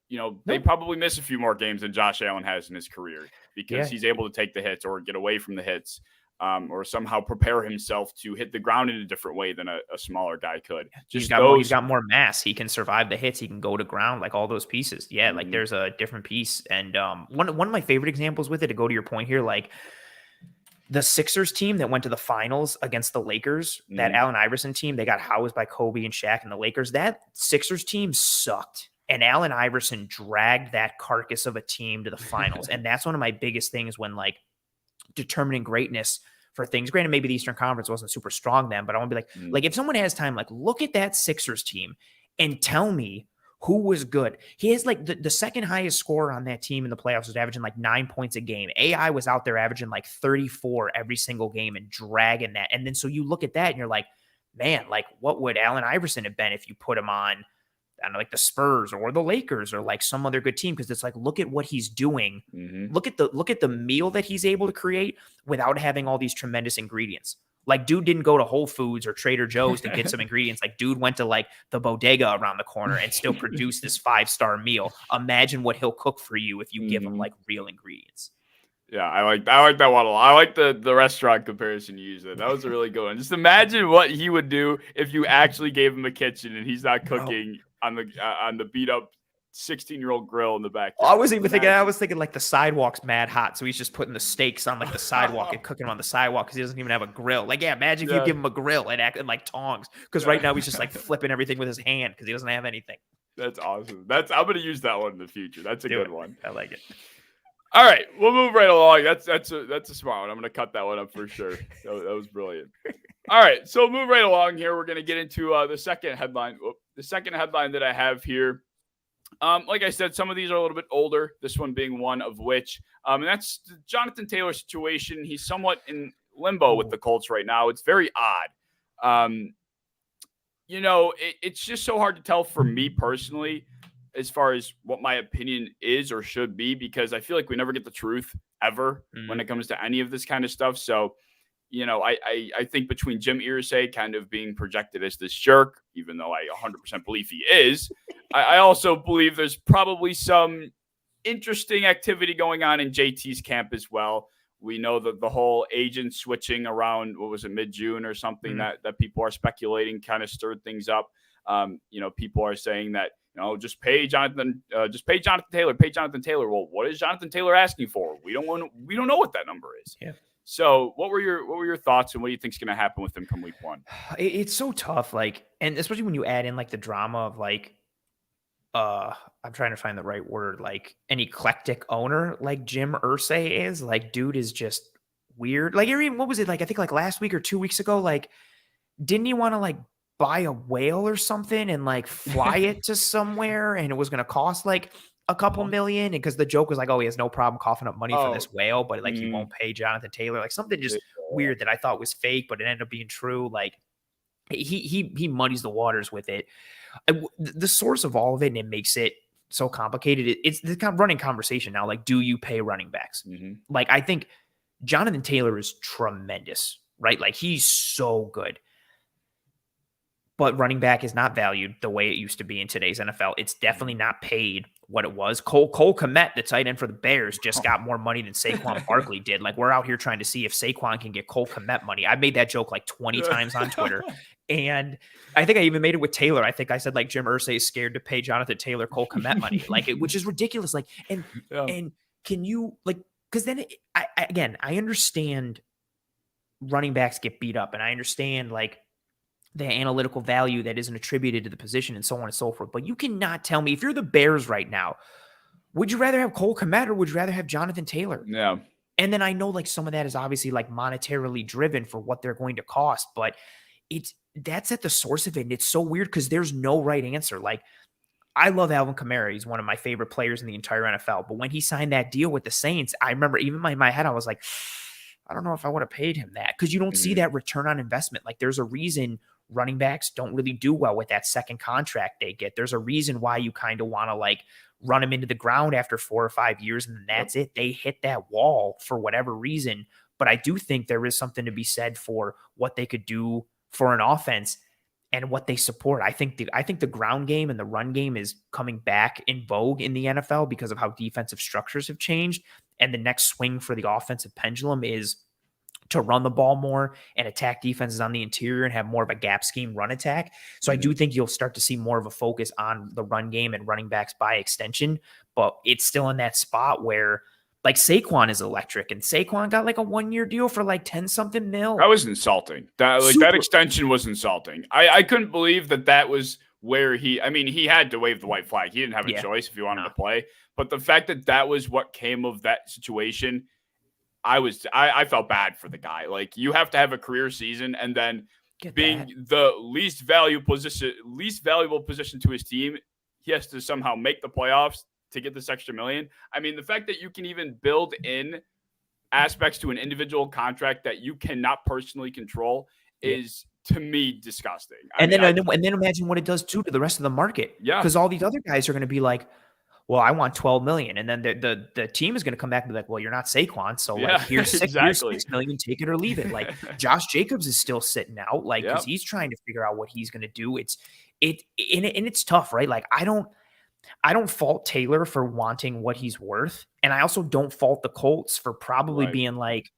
they probably miss a few more games than Josh Allen has in his career because he's able to take the hits or get away from the hits or somehow prepare himself to hit the ground in a different way than a smaller guy could. He's got more mass. He can survive the hits. He can go to ground, like all those pieces. Yeah, like there's a different piece. And one of my favorite examples with it, to go to your point here, like the Sixers team that went to the finals against the Lakers, that Allen Iverson team, they got housed by Kobe and Shaq and the Lakers. That Sixers team sucked. And Allen Iverson dragged that carcass of a team to the finals. And that's one of my biggest things when like determining greatness for things. Granted, maybe the Eastern Conference wasn't super strong then, but I want to be like, if someone has time, like look at that Sixers team and tell me who was good. He has like the second highest scorer on that team in the playoffs was averaging like 9 points a game. AI was out there averaging like 34 every single game and dragging that. And then so you look at that and you're like, man, like what would Allen Iverson have been if you put him on, I don't know, like the Spurs or the Lakers or like some other good team? Because it's like, look at what he's doing. Look at the meal that he's able to create without having all these tremendous ingredients. Like dude didn't go to Whole Foods or Trader Joe's to get some ingredients. Like dude went to like the bodega around the corner and still produced this 5-star meal. Imagine what he'll cook for you if you give him like real ingredients. Yeah, I like that one a lot. I like the restaurant comparison you used. That was a really good one. Just imagine what he would do if you actually gave him a kitchen and he's not cooking on the beat up 16-year-old grill in the back. I was thinking like the sidewalk's mad hot, so he's just putting the steaks on like the sidewalk and cooking them on the sidewalk because he doesn't even have a grill. Like, imagine if you give him a grill and acting like tongs, because right now he's just like flipping everything with his hand because he doesn't have anything. That's awesome. I'm gonna use that one in the future. That's a good one. I like it. All right, we'll move right along. That's a smart one. I'm gonna cut that one up for sure. That was brilliant. All right, so move right along here. We're gonna get into the second headline. The second headline that I have here. Like I said, some of these are a little bit older. This one being one of which, and that's the Jonathan Taylor situation. He's somewhat in limbo with the Colts right now. It's very odd. It's just so hard to tell for me personally, as far as what my opinion is or should be, because I feel like we never get the truth ever when it comes to any of this kind of stuff. So, I think between Jim Irsay kind of being projected as this jerk, even though I 100% believe he is, I also believe there's probably some interesting activity going on in JT's camp as well. We know that the whole agent switching around, what was it, mid-June or something that people are speculating kind of stirred things up. People are saying that, just pay Jonathan Taylor. Well, what is Jonathan Taylor asking for? We don't know what that number is. Yeah. So what were your thoughts and what do you think is going to happen with him come week one? It's so tough. Like, and especially when you add in like the drama of like, I'm trying to find the right word, like an eclectic owner, like Jim Irsay is. Like, dude is just weird. Like, even what was it? Like, I think like last week or 2 weeks ago, like, didn't he want to like buy a whale or something and like fly it to somewhere and it was going to cost like a couple million, and because the joke was like, oh, he has no problem coughing up money for this whale, but like he won't pay Jonathan Taylor, like something just weird that I thought was fake, but it ended up being true. Like he muddies the waters with it. The source of all of it, and it makes it so complicated. It's the kind of running conversation now. Like, do you pay running backs? Like, I think Jonathan Taylor is tremendous, right? Like, he's so good. But running back is not valued the way it used to be in today's NFL. It's definitely not paid what it was. Cole Kmet, the tight end for the Bears, just got more money than Saquon Barkley did. Like, we're out here trying to see if Saquon can get Cole Kmet money. I made that joke like 20 times on Twitter. And I think I even made it with Taylor. I think I said like Jim Irsay is scared to pay Jonathan Taylor Cole Kmet money, like which is ridiculous. Like, and can you like, because then I understand running backs get beat up, and I understand like the analytical value that isn't attributed to the position and so on and so forth. But you cannot tell me, if you're the Bears right now, would you rather have Cole Kmet or would you rather have Jonathan Taylor? Yeah. And then I know like some of that is obviously like monetarily driven for what they're going to cost, but that's at the source of it. And it's so weird because there's no right answer. Like, I love Alvin Kamara. He's one of my favorite players in the entire NFL. But when he signed that deal with the Saints, I remember even in my head, I was like, I don't know if I would have paid him that, because you don't see that return on investment. Like, there's a reason running backs don't really do well with that second contract they get. There's a reason why you kind of want to like run them into the ground after 4 or 5 years, and then that's it. They hit that wall for whatever reason. But I do think there is something to be said for what they could do for an offense and what they support. I think the ground game and the run game is coming back in vogue in the NFL because of how defensive structures have changed. And the next swing for the offensive pendulum is to run the ball more and attack defenses on the interior and have more of a gap scheme run attack. So I do think you'll start to see more of a focus on the run game and running backs by extension, but it's still in that spot where like Saquon is electric, and Saquon got like a 1-year deal for like 10 something mil. That was insulting. That extension was insulting. I couldn't believe that was where he had to wave the white flag. He didn't have a choice if he wanted to play, but the fact that was what came of that situation, I felt bad for the guy. Like, you have to have a career season and then the least valuable position to his team, he has to somehow make the playoffs to get this extra $1 million. I mean, the fact that you can even build in aspects to an individual contract that you cannot personally control is, to me, disgusting. And then imagine what it does too to the rest of the market. Yeah, because all these other guys are going to be like, well, I want $12 million, and then the team is going to come back and be like, well, you're not Saquon, so like here's $6 million, take it or leave it. Like, Josh Jacobs is still sitting out, like, because he's trying to figure out what he's going to do. It's tough, right? Like, I don't fault Taylor for wanting what he's worth, and I also don't fault the Colts for probably being like,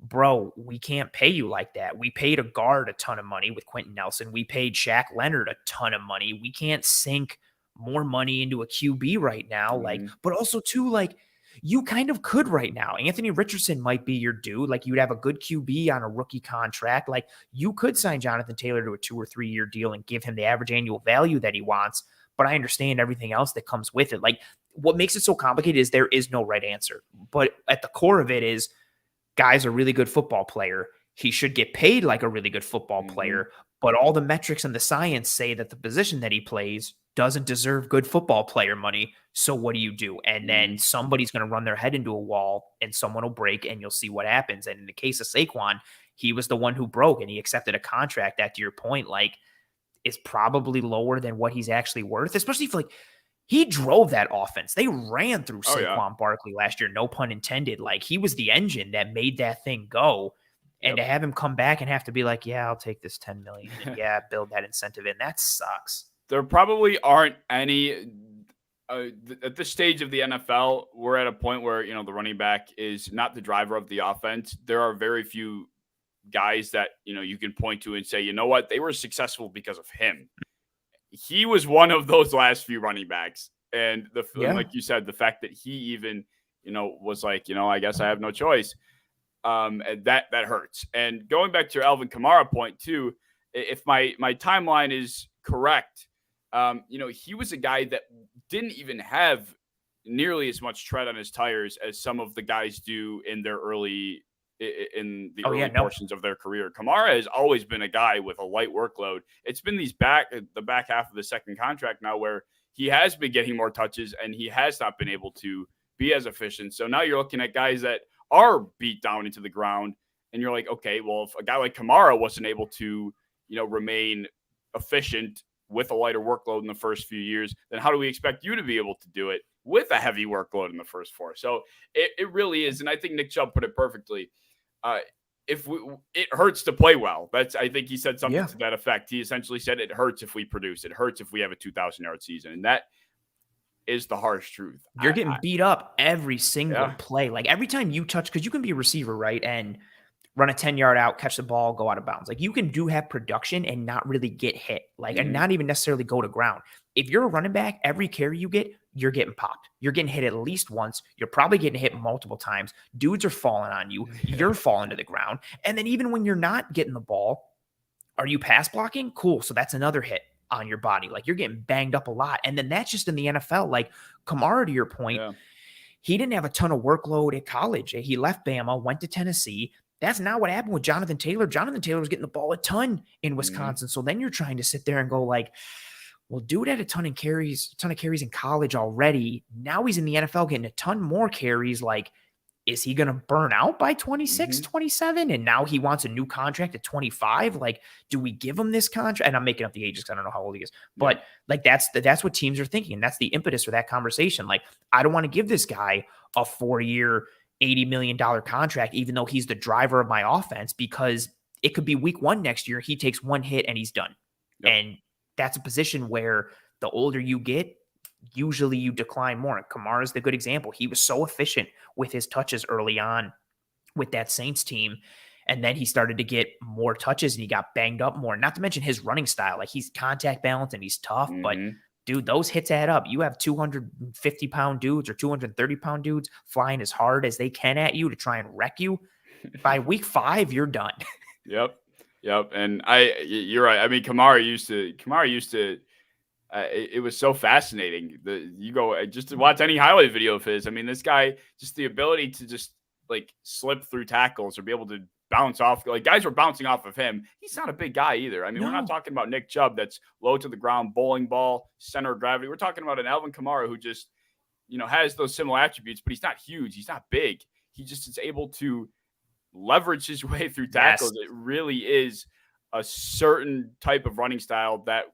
bro, we can't pay you like that. We paid a guard a ton of money with Quentin Nelson. We paid Shaq Leonard a ton of money. We can't sink more money into a QB right now. Like, but also too, like, you kind of could right now. Anthony Richardson might be your dude. Like, you'd have a good QB on a rookie contract. Like, you could sign Jonathan Taylor to a 2 or 3 year deal and give him the average annual value that he wants. But I understand everything else that comes with it. Like, what makes it so complicated is there is no right answer. But at the core of it is, guy's a really good football player. He should get paid like a really good football player. But all the metrics and the science say that the position that he plays doesn't deserve good football player money. So what do you do? And then somebody's going to run their head into a wall and someone will break and you'll see what happens. And in the case of Saquon, he was the one who broke and he accepted a contract that, to your point, like, is probably lower than what he's actually worth, especially if like he drove that offense. They ran through Saquon Barkley last year, no pun intended. Like, he was the engine that made that thing go. And to have him come back and have to be like, yeah, I'll take this $10 million and build that incentive in, that sucks. There probably aren't any at this stage of the NFL. We're at a point where, the running back is not the driver of the offense. There are very few guys that, you can point to and say, you know what, they were successful because of him. He was one of those last few running backs. And like you said, the fact that he even, was like, I guess I have no choice. And that hurts. And going back to your Alvin Kamara point too, if my timeline is correct, he was a guy that didn't even have nearly as much tread on his tires as some of the guys do in their early portions of their career. Kamara has always been a guy with a light workload. It's been the back half of the second contract now where he has been getting more touches and he has not been able to be as efficient. So now you're looking at guys that are beat down into the ground and you're like, okay, well, if a guy like Kamara wasn't able to, remain efficient with a lighter workload in the first few years, then how do we expect you to be able to do it with a heavy workload in the first 4? So it really is. And I think Nick Chubb put it perfectly. It hurts to play well. I think he said something to that effect. He essentially said it hurts if we produce. It hurts if we have a 2,000-yard season. And that is the harsh truth. You're getting beat up every single play. Like, every time you touch, because you can be a receiver, right? And run a 10-yard out, catch the ball, go out of bounds. Like, you can have production and not really get hit, like, and not even necessarily go to ground. If you're a running back, every carry you get, you're getting popped. You're getting hit at least once. You're probably getting hit multiple times. Dudes are falling on you. You're falling to the ground. And then even when you're not getting the ball, Are you pass blocking? Cool. So that's another hit on your body. Like you're getting banged up a lot. And then that's just in the NFL. Like Kamara, to your point, he didn't have a ton of workload at college. He left Bama, went to Tennessee. That's not what happened with Jonathan Taylor. Jonathan Taylor was getting the ball a ton in Wisconsin. So then you're trying to sit there and go like, well, dude had a ton of carries in college already. Now he's in the NFL getting a ton more carries. Like, is he going to burn out by 26, 27? And now he wants a new contract at 25. Like, do we give him this contract? And I'm making up the ages because I don't know how old he is. But like, that's what teams are thinking. And that's the impetus for that conversation. Like, I don't want to give this guy a 4-year, $80 million contract, even though he's the driver of my offense, because it could be week 1 next year. He takes one hit and he's done. And that's a position where the older you get, usually you decline more. And Kamara is the good example. He was so efficient with his touches early on with that Saints team. And then he started to get more touches and he got banged up more. Not to mention his running style. Like he's contact balanced and he's tough, but dude, those hits add up. You have 250-pound dudes or 230-pound dudes flying as hard as they can at you to try and wreck you. By week 5, you're done. Yep. And you're right. I mean, Kamara used to, it was so fascinating. You go just to watch any highlight video of his. I mean, this guy, just the ability to just like slip through tackles or be able to bounce off. Like guys were bouncing off of him. He's not a big guy either. I mean, we're not talking about Nick Chubb that's low to the ground, bowling ball, center of gravity. We're talking about an Alvin Kamara who just, has those similar attributes, but he's not huge. He's not big. He just is able to leverage his way through tackles. It really is a certain type of running style that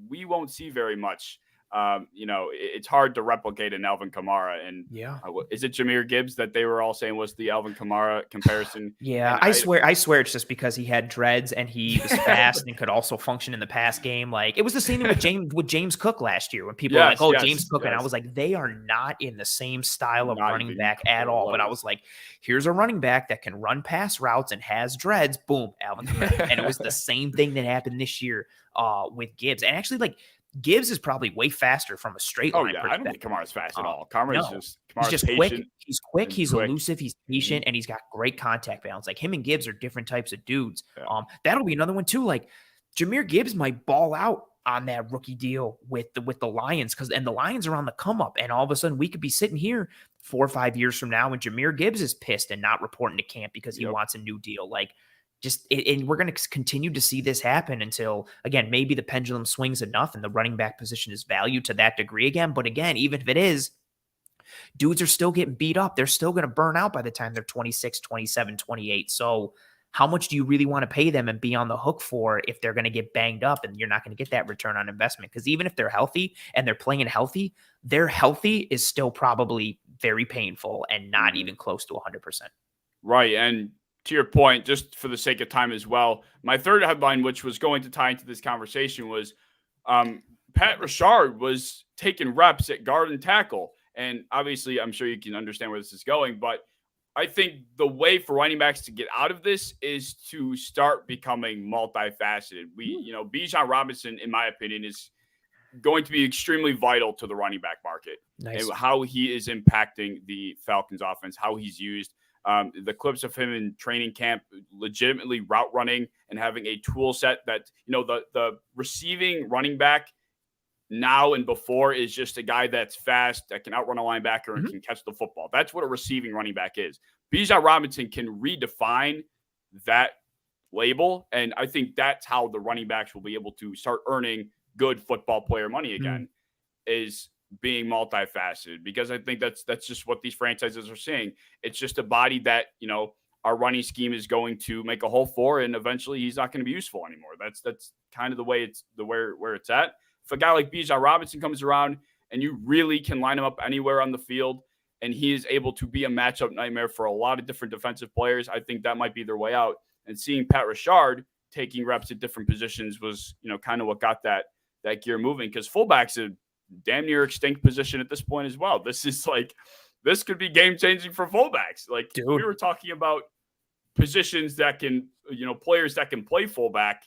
we won't see very much. It's hard to replicate an Alvin Kamara. And is it Jahmyr Gibbs that they were all saying was the Alvin Kamara comparison? I swear it's just because he had dreads and he was fast and could also function in the pass game. Like it was the same thing with James Cook last year when people were like, James Cook. And I was like, they are not in the same style of running back at all. But I was like, here's a running back that can run pass routes and has dreads. Boom, Alvin Kamara. And it was the same thing that happened this year with Gibbs. And actually, like, Gibbs is probably way faster from a straight line perspective. I don't think Kamara's fast at all. Kamara's just patient. Quick. He's quick. He's elusive. He's patient, and he's got great contact balance. Like him and Gibbs are different types of dudes. That'll be another one too. Like Jahmyr Gibbs might ball out on that rookie deal with the Lions and the Lions are on the come up, and all of a sudden we could be sitting here 4 or 5 years from now, and Jahmyr Gibbs is pissed and not reporting to camp because he wants a new deal. Like. And we're going to continue to see this happen until, again, maybe the pendulum swings enough and the running back position is valued to that degree again. But again, even if it is, dudes are still getting beat up. They're still going to burn out by the time they're 26, 27, 28. So how much do you really want to pay them and be on the hook for if they're going to get banged up and you're not going to get that return on investment? Because even if they're healthy and they're playing healthy, their healthy is still probably very painful and not even close to 100%. Right. And to your point, just for the sake of time as well, my third headline, which was going to tie into this conversation, was Pat Richard was taking reps at guard and tackle. And obviously, I'm sure you can understand where this is going, but I think the way for running backs to get out of this is to start becoming multifaceted. Bijan Robinson, in my opinion, is going to be extremely vital to the running back market. Nice. And how he is impacting the Falcons offense, how he's used. The clips of him in training camp, legitimately route running and having a tool set that, the receiving running back now and before is just a guy that's fast, that can outrun a linebacker and can catch the football. That's what a receiving running back is. Bijan Robinson can redefine that label. And I think that's how the running backs will be able to start earning good football player money again, is being multifaceted, because I think that's just what these franchises are seeing. It's just a body that, our running scheme is going to make a hole for, and eventually he's not going to be useful anymore. That's kind of the way where it's at. If a guy like Bijan Robinson comes around and you really can line him up anywhere on the field and he is able to be a matchup nightmare for a lot of different defensive players, I think that might be their way out. And seeing Pat Richard taking reps at different positions was, kind of what got that gear moving, because fullback's a damn near extinct position at this point as well. This could be game changing for fullbacks. Like, dude, we were talking about positions that can, players that can play fullback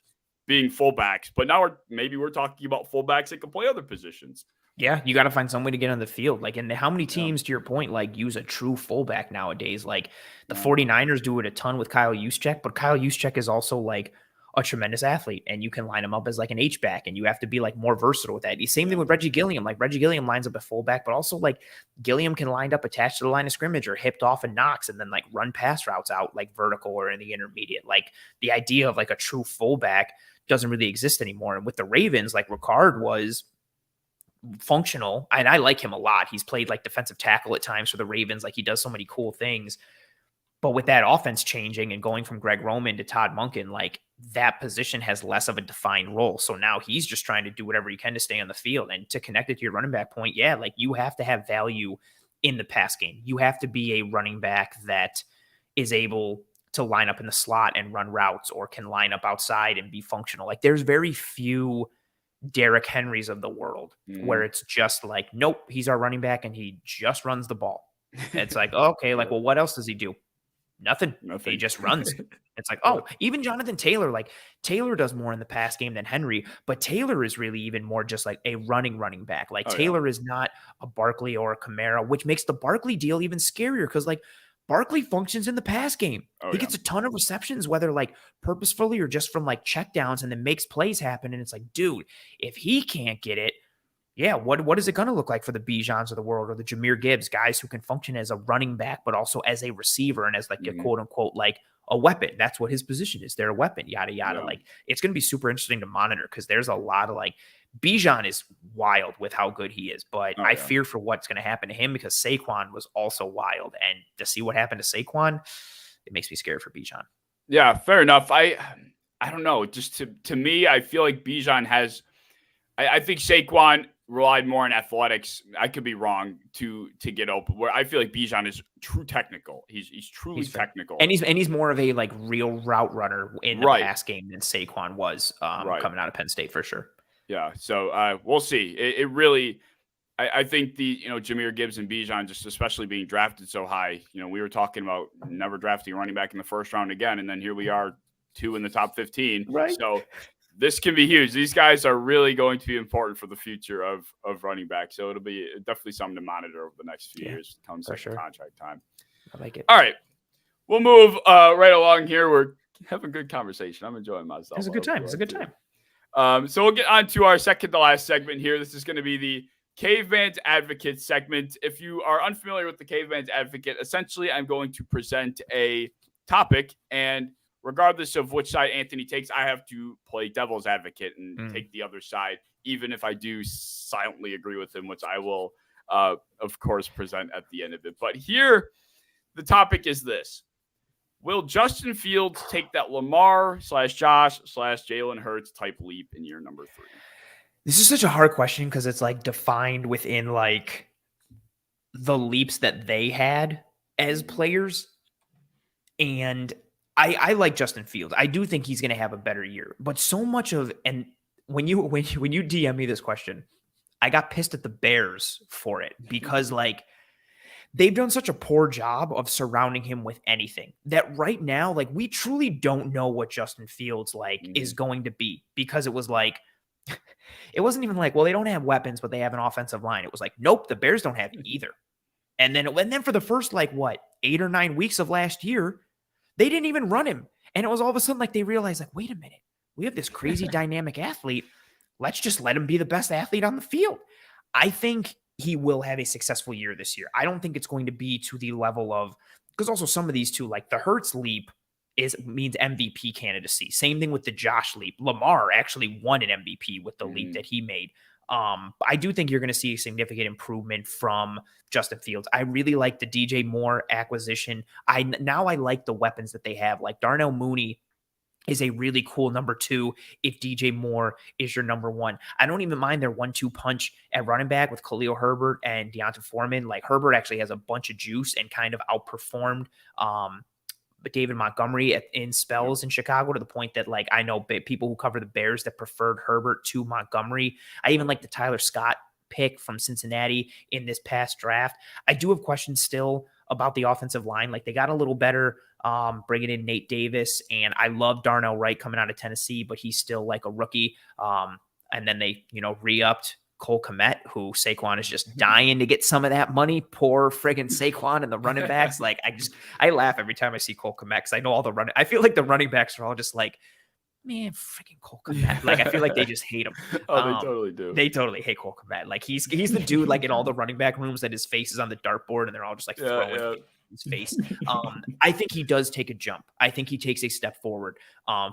being fullbacks, but now we're talking about fullbacks that can play other positions. Yeah, you got to find some way to get on the field. Like, and how many teams, to your point, like use a true fullback nowadays? Like the 49ers do it a ton with Kyle Juszczyk, but Kyle Juszczyk is also like a tremendous athlete, and you can line him up as like an H-back, and you have to be like more versatile with that. The same thing with Reggie Gilliam. Like Reggie Gilliam lines up at fullback, but also like Gilliam can line up attached to the line of scrimmage or hipped off and knocks and then like run pass routes out like vertical or in the intermediate. Like the idea of like a true fullback doesn't really exist anymore. And with the Ravens, like Ricard was functional, and I like him a lot. He's played like defensive tackle at times for the Ravens. Like he does so many cool things. But with that offense changing and going from Greg Roman to Todd Monken, like that position has less of a defined role. So now he's just trying to do whatever he can to stay on the field. And to connect it to your running back point, yeah, like you have to have value in the pass game. You have to be a running back that is able to line up in the slot and run routes or can line up outside and be functional. Like there's very few Derrick Henrys of the world where it's just like, nope, he's our running back and he just runs the ball. It's like, okay, like, well, what else does he do? Nothing. He just runs. It's like, oh, even Jonathan Taylor, like Taylor does more in the pass game than Henry, but Taylor is really even more just like a running back. Like Taylor is not a Barkley or a Kamara, which makes the Barkley deal even scarier because like Barkley functions in the pass game. He gets a ton of receptions, whether like purposefully or just from like checkdowns, and then makes plays happen. And it's like, dude, if he can't get it, yeah, what is it going to look like for the Bijans of the world or the Jahmyr Gibbs, guys who can function as a running back, but also as a receiver and as like a quote unquote, like a weapon. That's what his position is. They're a weapon, yada, yada. Like it's going to be super interesting to monitor because there's a lot of like Bijan is wild with how good he is, but I fear for what's going to happen to him because Saquon was also wild. And to see what happened to Saquon, it makes me scared for Bijan. Yeah, fair enough. I don't know. Just to me, I feel like Bijan has, I think Saquon relied more on athletics. I could be wrong to get open. Where I feel like Bijan is true technical. He's truly technical, and he's more of a like real route runner in the pass game than Saquon was coming out of Penn State for sure. Yeah, so we'll see. It really, I think the Jahmyr Gibbs and Bijan, just especially being drafted so high. We were talking about never drafting a running back in the first round again, and then here we are, 2 in the top 15. Right. So this can be huge. These guys are really going to be important for the future of running back. So it'll be definitely something to monitor over the next few years. Comes contract time. I like it. All right. We'll move right along here. We're having a good conversation. I'm enjoying myself. It's a good time. It's a good time. So we'll get on to our second to last segment here. This is going to be the Caveman's Advocate segment. If you are unfamiliar with the Caveman's Advocate, essentially I'm going to present a topic, and regardless of which side Anthony takes, I have to play devil's advocate and take the other side, even if I do silently agree with him, which I will, of course, present at the end of it. But here, the topic is this. Will Justin Fields take that Lamar/Josh/Jalen Hurts type leap in year number 3? This is such a hard question because it's like defined within like the leaps that they had as players. And I like Justin Fields. I do think he's going to have a better year, but so much of, and when you DM me this question, I got pissed at the Bears for it because like they've done such a poor job of surrounding him with anything that right now, like we truly don't know what Justin Fields like is going to be, because it was like, it wasn't even like, well, they don't have weapons, but they have an offensive line. It was like, nope, the Bears don't have either. And then for the first, 8 or 9 weeks of last year, they didn't even run him. And it was all of a sudden like they realized, like, wait a minute, we have this crazy dynamic athlete. Let's just let him be the best athlete on the field. I think he will have a successful year this year. I don't think it's going to be to the level of, because also some of these two, like the Hurts leap means MVP candidacy. Same thing with the Josh leap. Lamar actually won an MVP with the leap that he made. I do think you're going to see a significant improvement from Justin Fields. I really like the DJ Moore acquisition. I like the weapons that they have. Like Darnell Mooney is a really cool number 2 if DJ Moore is your number 1. I don't even mind their 1-2 punch at running back with Khalil Herbert and Deonta Foreman. Like Herbert actually has a bunch of juice and kind of outperformed David Montgomery in spells in Chicago, to the point that like I know people who cover the Bears that preferred Herbert to Montgomery. I even like the Tyler Scott pick from Cincinnati in this past draft. I do have questions still about the offensive line. Like they got a little better bringing in Nate Davis, and I love Darnell Wright coming out of Tennessee, but he's still like a rookie. And then they, re-upped Cole Kmet, who Saquon is just dying to get some of that money. Poor friggin' Saquon and the running backs. Like I laugh every time I see Cole Kmet because I know all the running. I feel like the running backs are all just like Man, freaking Cole Kmet. Like, I feel like they just hate him. Oh, they totally do. They totally hate Cole Kmet. Like, he's the dude, like, in all the running back rooms that his face is on the dartboard and they're all just like throwing his face. I think he does take a jump. I think he takes a step forward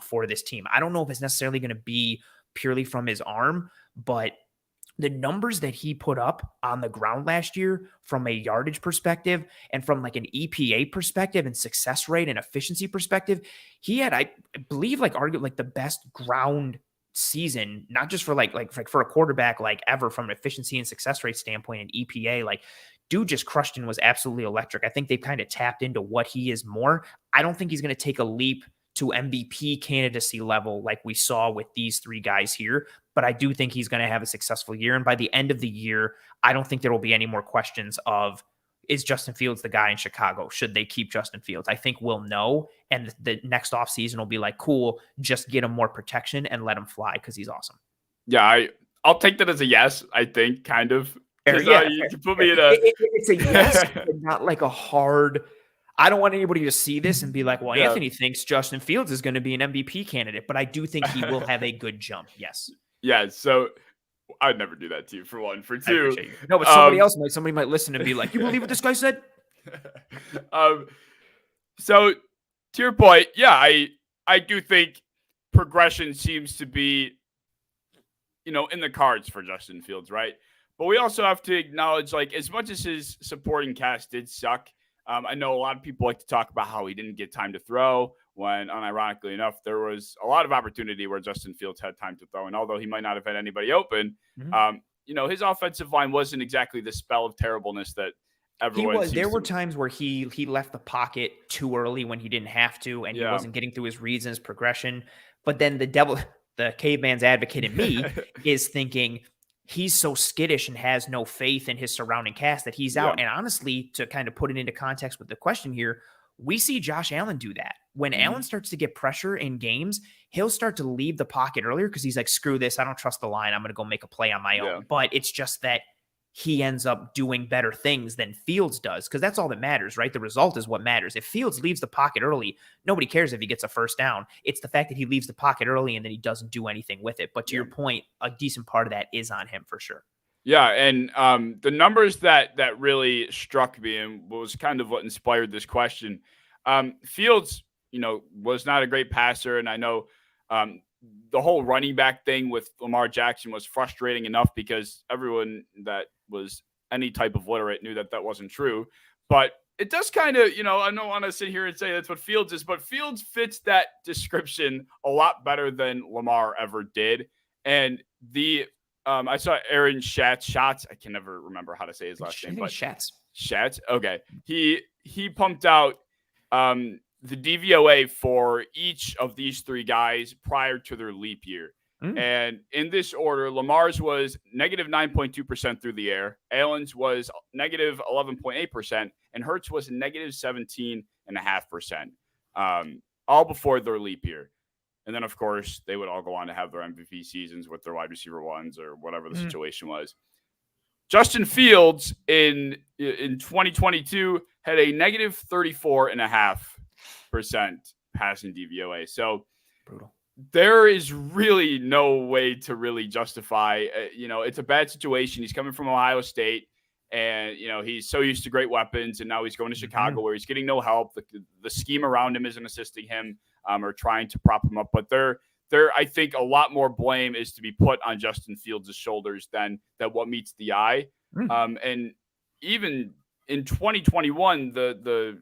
for this team. I don't know if it's necessarily going to be purely from his arm, but the numbers that he put up on the ground last year from a yardage perspective and from like an EPA perspective and success rate and efficiency perspective, he had, I believe, like arguably like the best ground season, not just for like for a quarterback, like ever, from an efficiency and success rate standpoint and EPA. Like, dude just crushed and was absolutely electric. I think they've kind of tapped into what he is more. I don't think he's going to take a leap to MVP candidacy level like we saw with these three guys here, but I do think he's going to have a successful year. And by the end of the year, I don't think there will be any more questions of, is Justin Fields the guy in Chicago? Should they keep Justin Fields? I think we'll know. And the next offseason will be like, cool, just get him more protection and let him fly because he's awesome. Yeah, I'll take that as a yes, I think, kind of. Yeah, you can put me in a... It's a yes, but not like a hard... I don't want anybody to see this and be like, well, Anthony thinks Justin Fields is going to be an MVP candidate, but I do think he will have a good jump. Yes. Yeah. So I'd never do that to you, for one. For two. No, but somebody might listen and be like, you believe what this guy said? So to your point, yeah, I do think progression seems to be, in the cards for Justin Fields, right? But we also have to acknowledge, like, as much as his supporting cast did suck, I know a lot of people like to talk about how he didn't get time to throw when, unironically enough, there was a lot of opportunity where Justin Fields had time to throw. And although he might not have had anybody open, his offensive line wasn't exactly the spell of terribleness that everyone There were times where he left the pocket too early when he didn't have to, and he wasn't getting through his reads and his progression. But then the caveman's advocate in me is thinking, he's so skittish and has no faith in his surrounding cast that he's out. And honestly, to kind of put it into context with the question here, we see Josh Allen do that. When Allen starts to get pressure in games, he'll start to leave the pocket earlier because he's like, screw this, I don't trust the line, I'm going to go make a play on my own. But it's just that he ends up doing better things than Fields does, because that's all that matters, right? The result is what matters. If Fields leaves the pocket early, nobody cares if he gets a first down. It's the fact that he leaves the pocket early and then he doesn't do anything with it. But to your point, a decent part of that is on him for sure. Yeah, and the numbers that really struck me and was kind of what inspired this question. Fields, was not a great passer, and I know the whole running back thing with Lamar Jackson was frustrating enough because everyone that was any type of literate knew that wasn't true. But it does kind of, I don't want to sit here and say that's what Fields is, but Fields fits that description a lot better than Lamar ever did. And I saw Aaron Schatz. I can never remember how to say his last name, but Schatz. Okay. He pumped out the DVOA for each of these three guys prior to their leap year. And in this order, Lamar's was negative 9.2% through the air. Allen's was negative 11.8%. And Hurts was negative 17.5%. All before their leap year. And then, of course, they would all go on to have their MVP seasons with their wide receiver ones or whatever the situation was. Justin Fields in 2022 had a negative 34.5% passing DVOA. So brutal. There is really no way to really justify, it's a bad situation. He's coming from Ohio State and, he's so used to great weapons, and now he's going to Chicago where he's getting no help. The scheme around him isn't assisting him or trying to prop him up. But I think a lot more blame is to be put on Justin Fields' shoulders than what meets the eye. And even in 2021, the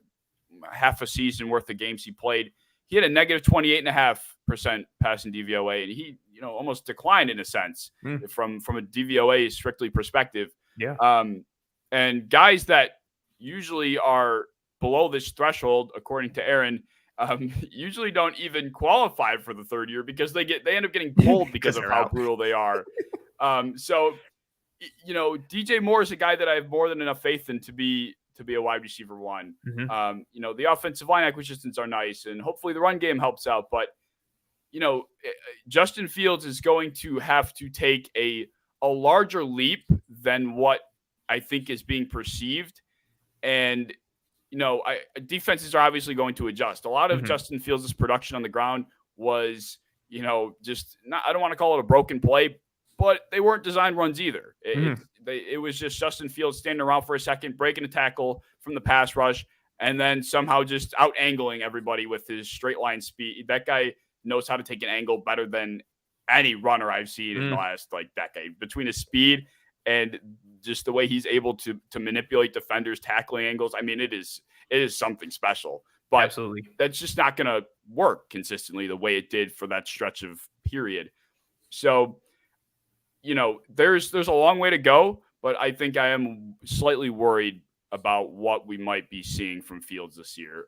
half a season worth of games he played, he had a negative 28.5% passing DVOA, and he, almost declined in a sense from a DVOA strictly perspective. Yeah. And guys that usually are below this threshold, according to Aaron, usually don't even qualify for the third year because they end up getting pulled because of how brutal they are. So, DJ Moore is a guy that I have more than enough faith in to be a wide receiver one. The offensive line acquisitions are nice, and hopefully the run game helps out. But, Justin Fields is going to have to take a larger leap than what I think is being perceived. And, defenses are obviously going to adjust. A lot of Justin Fields' production on the ground was, just not, I don't want to call it a broken play, but they weren't designed runs either. It was just Justin Fields standing around for a second, breaking a tackle from the pass rush, and then somehow just out angling everybody with his straight line speed. That guy knows how to take an angle better than any runner I've seen in the last decade. Between his speed and just the way he's able to manipulate defenders, tackling angles, I mean, it is something special. But absolutely, that's just not going to work consistently the way it did for that stretch of period. So, there's a long way to go, but I think I am slightly worried about what we might be seeing from Fields this year,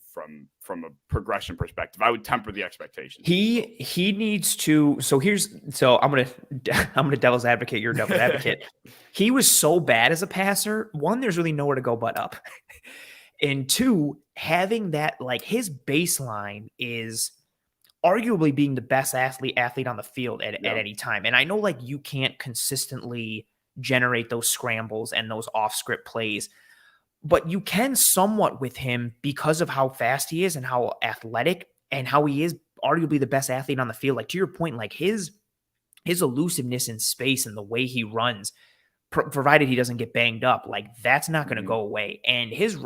from a progression perspective. I would temper the expectations. He needs to. So I'm gonna devil's advocate. You're devil's advocate. He was so bad as a passer. One, there's really nowhere to go but up. And two, having that, like, his baseline is arguably being the best athlete on the field at any time. And I know, like, you can't consistently generate those scrambles and those off script plays, but you can somewhat with him because of how fast he is and how athletic and how he is arguably the best athlete on the field. Like, to your point, like his elusiveness in space and the way he runs, provided he doesn't get banged up, like, that's not going to go away. And his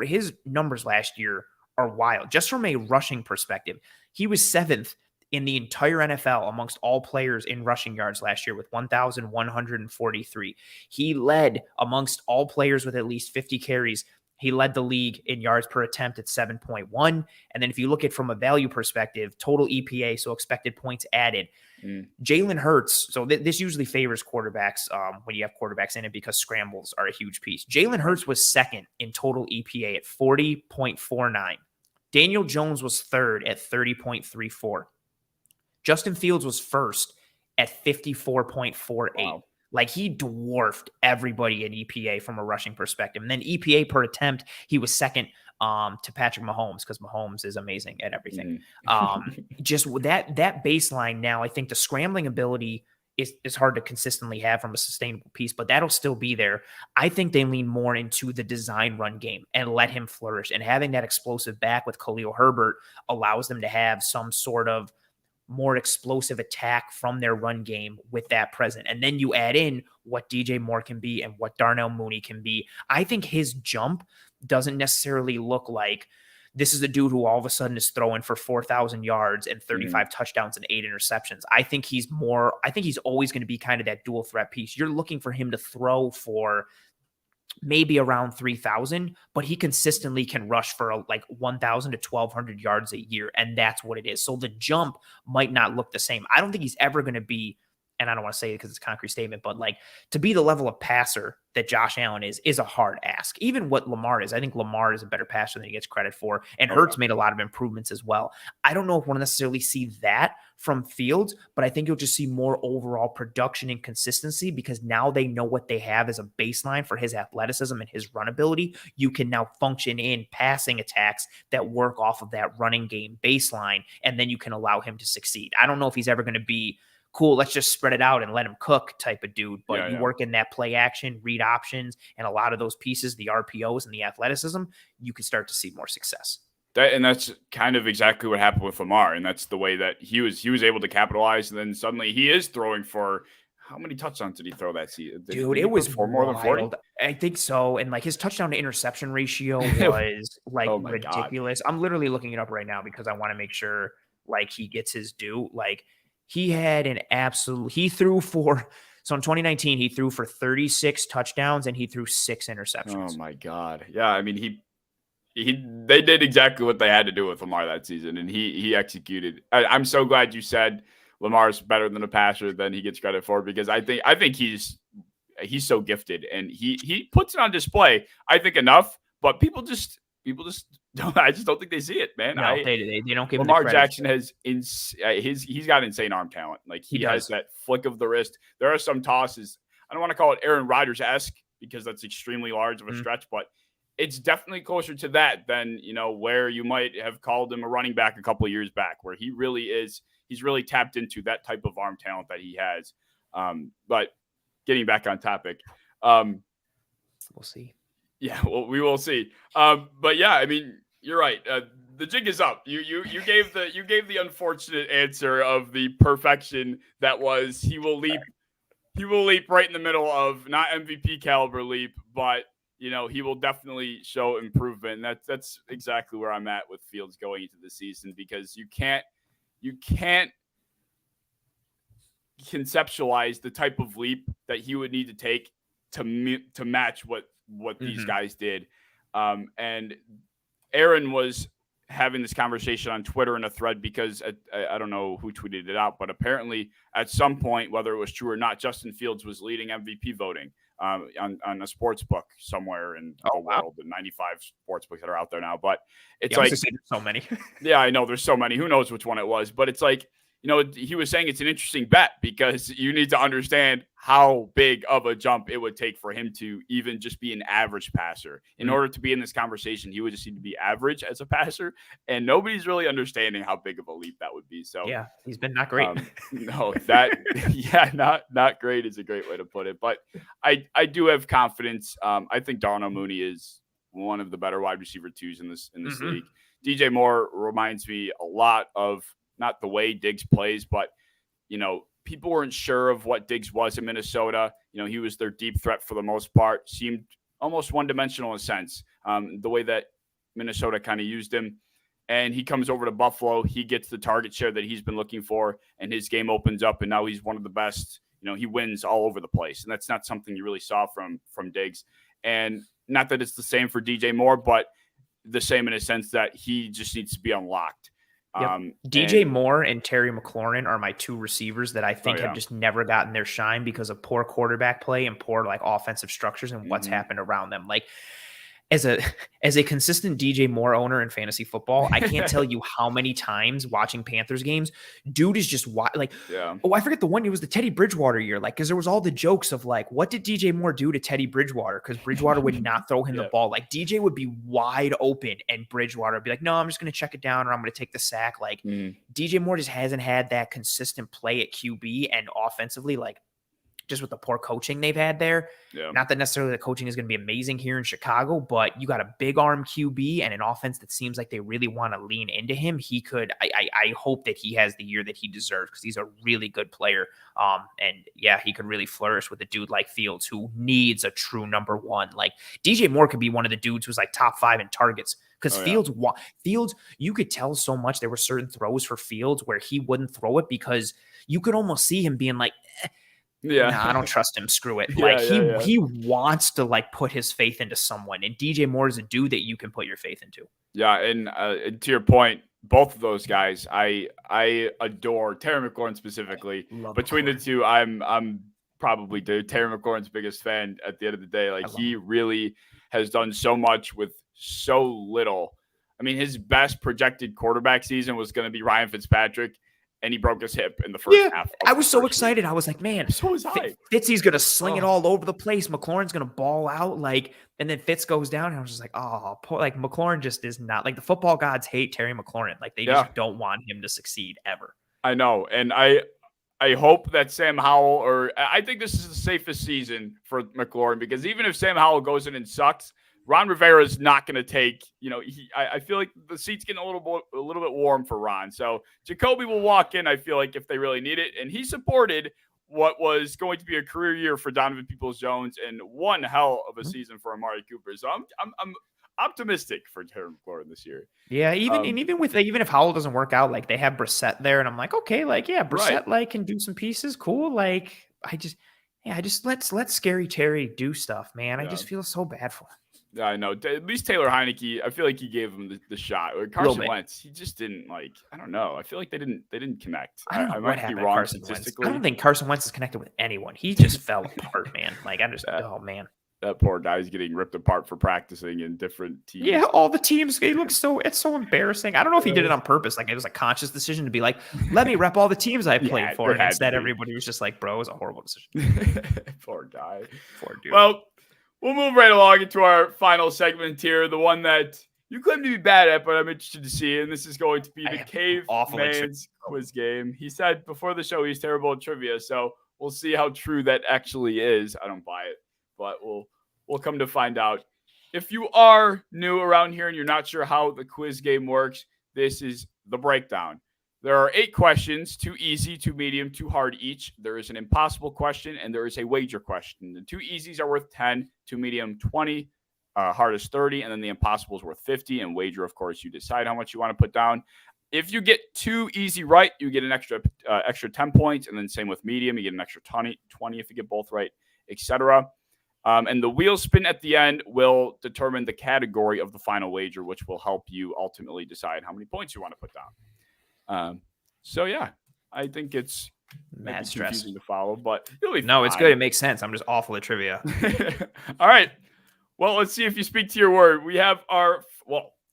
numbers last year are wild. Just from a rushing perspective, he was 7th in the entire NFL amongst all players in rushing yards last year with 1,143. He led amongst all players with at least 50 carries. He led the league in yards per attempt at 7.1. And then if you look at from a value perspective, total EPA, so expected points added, Jalen Hurts. So this usually favors quarterbacks when you have quarterbacks in it because scrambles are a huge piece. Jalen Hurts was 2nd in total EPA at 40.49. Daniel Jones was 3rd at 30.34. Justin Fields was 1st at 54.48. Wow. Like, he dwarfed everybody in EPA from a rushing perspective. And then EPA per attempt, he was 2nd to Patrick Mahomes, because Mahomes is amazing at everything. Just that baseline now, I think the scrambling ability is hard to consistently have from a sustainable piece, but that'll still be there. I think they lean more into the design run game and let him flourish. And having that explosive back with Khalil Herbert allows them to have some sort of more explosive attack from their run game with that present. And then you add in what DJ Moore can be and what Darnell Mooney can be. I think his jump doesn't necessarily look like this is a dude who all of a sudden is throwing for 4,000 yards and 35 touchdowns and 8 interceptions. I think he's always going to be kind of that dual threat piece. You're looking for him to throw for maybe around 3,000, but he consistently can rush for like 1,000 to 1,200 yards a year. And that's what it is. So the jump might not look the same. I don't think he's ever going to be, and I don't want to say it because it's a concrete statement, but like, to be the level of passer that Josh Allen is a hard ask. Even what Lamar is. I think Lamar is a better passer than he gets credit for. And Hurts made a lot of improvements as well. I don't know if we'll necessarily see that from Fields, but I think you'll just see more overall production and consistency because now they know what they have as a baseline for his athleticism and his run ability. You can now function in passing attacks that work off of that running game baseline, and then you can allow him to succeed. I don't know if he's ever going to be cool, let's just spread it out and let him cook type of dude. But you work in that play action, read options, and a lot of those pieces, the RPOs and the athleticism, you can start to see more success. That's kind of exactly what happened with Lamar. And that's the way that he was able to capitalize. And then suddenly he is throwing for, how many touchdowns did he throw that season? Dude, it was more than 40. I think so. And like his touchdown to interception ratio was like ridiculous. God. I'm literally looking it up right now because I want to make sure like he gets his due. Like, he had so in 2019, he threw for 36 touchdowns and he threw 6 interceptions. Oh my God. Yeah. I mean, they did exactly what they had to do with Lamar that season, and he executed. I'm so glad you said Lamar's better than a passer than he gets credit for, because I think he's so gifted and he puts it on display. I think enough, but people just don't. I just don't think they see it, man. No, they don't give Lamar Jackson has he's got insane arm talent. Like he has that flick of the wrist. There are some tosses. I don't want to call it Aaron Rodgers-esque because that's extremely large of a stretch, but it's definitely closer to that than where you might have called him a running back a couple of years back, where he really is. He's really tapped into that type of arm talent that he has. But getting back on topic, we'll see. Yeah, well, we will see. But yeah, I mean, you're right. the jig is up. You gave the unfortunate answer of the perfection that was he will leap right in the middle of not MVP caliber leap, but he will definitely show improvement. And that's exactly where I'm at with Fields going into the season, because you can't conceptualize the type of leap that he would need to take to match what these guys did. And Aaron was having this conversation on Twitter in a thread, because I don't know who tweeted it out, but apparently at some point, whether it was true or not, Justin Fields was leading MVP voting on a sports book somewhere in the world, the 95 sports books that are out there now. But it's like there's so many. Yeah, I know there's so many. Who knows which one it was? But it's like, he was saying it's an interesting bet, because you need to understand how big of a jump it would take for him to even just be an average passer. In order to be in this conversation, he would just need to be average as a passer, and nobody's really understanding how big of a leap that would be. So yeah, he's been not great. Not great is a great way to put it. But I do have confidence. I think Darnell Mooney is one of the better wide receiver twos in this league. DJ Moore reminds me a lot of, not the way Diggs plays, but, people weren't sure of what Diggs was in Minnesota. He was their deep threat for the most part, seemed almost one-dimensional in a sense, the way that Minnesota kind of used him. And he comes over to Buffalo. He gets the target share that he's been looking for, and his game opens up, and now he's one of the best. He wins all over the place, and that's not something you really saw from Diggs. And not that it's the same for DJ Moore, but the same in a sense that he just needs to be unlocked. Yep. DJ Moore and Terry McLaurin are my two receivers that I think have just never gotten their shine because of poor quarterback play and poor offensive structures and what's happened around them. As a consistent DJ Moore owner in fantasy football, I can't tell you how many times watching Panthers games, dude is just I forget the one, it was the Teddy Bridgewater year, because there was all the jokes of what did DJ Moore do to Teddy Bridgewater? Because Bridgewater would not throw him the ball. DJ would be wide open and Bridgewater would be like, no, I'm just going to check it down, or I'm going to take the sack. DJ Moore just hasn't had that consistent play at QB, and offensively, just with the poor coaching they've had there. Yeah. Not that necessarily the coaching is going to be amazing here in Chicago, but you got a big arm QB and an offense that seems like they really want to lean into him. He could, I hope that he has the year that he deserves, because he's a really good player. And he could really flourish with a dude like Fields, who needs a true number one. DJ Moore could be one of the dudes who's top 5 in targets. Because Fields, you could tell so much. There were certain throws for Fields where he wouldn't throw it, because you could almost see him being nah, I don't trust him. Screw it. He wants to put his faith into someone, and DJ Moore is a dude that you can put your faith into. Yeah, and to your point, both of those guys, I adore Terry McLaurin specifically. Between the two, I'm probably Terry McLaurin's biggest fan. At the end of the day, he really has done so much with so little. I mean, his best projected quarterback season was going to be Ryan Fitzpatrick, and he broke his hip in the first half. I was so excited. I was like, man, so was I. Fitzy's going to sling it all over the place. McLaurin's going to ball out. And then Fitz goes down. And I was just like, oh, poor, McLaurin just is not, the football gods hate Terry McLaurin. They just don't want him to succeed ever. I know. And I hope that Sam Howell, I think this is the safest season for McLaurin, because even if Sam Howell goes in and sucks, Ron Rivera is not going to take, I feel like the seat's getting a little bit warm for Ron. So Jacoby will walk in, I feel like, if they really need it. And he supported what was going to be a career year for Donovan Peoples-Jones, and one hell of a season for Amari Cooper. So I'm optimistic for Terry McLaurin this year. Yeah, even if Howell doesn't work out, they have Brissett there, and I'm like, okay, Brissett can do some pieces, cool. I just let Scary Terry do stuff, man. I just feel so bad for him. Yeah, I know. At least Taylor Heineke, I feel like he gave him the shot. Or Carson Wentz, he just didn't I don't know. I feel like they didn't connect. I might be wrong statistically. I don't think Carson Wentz is connected with anyone. He just fell apart, man. I'm just, oh man. That poor guy's getting ripped apart for practicing in different teams. Yeah, all the teams. It's so embarrassing. I don't know if he did it on purpose. It was a conscious decision to be let me rep all the teams I played for. And instead, everybody was just bro, it was a horrible decision. Poor guy. Poor dude. Well, we'll move right along into our final segment here, the one that you claim to be bad at, but I'm interested to see. And this is going to be the Caveman's quiz game. He said before the show he's terrible at trivia, so we'll see how true that actually is. I don't buy it, but we'll come to find out. if you are new around here and you're not sure how the quiz game works, this is the breakdown. There are 8 questions, 2 easy, 2 medium, 2 hard each. There is an impossible question and there is a wager question. The 2 easies are worth 10, 2 medium 20, hard is 30, and then the impossible is worth 50. And wager, of course, you decide how much you want to put down. If you get 2 easy right, you get an extra 10 points, and then same with medium, you get an extra 20 if you get both right, etc. And the wheel spin at the end will determine the category of the final wager, which will help you ultimately decide how many points you want to put down. So yeah, I think it's mad stress confusing to follow, but it'll be no, fine. It's good. It makes sense. I'm just awful at trivia. All right. Well, let's see if you speak to your word. We have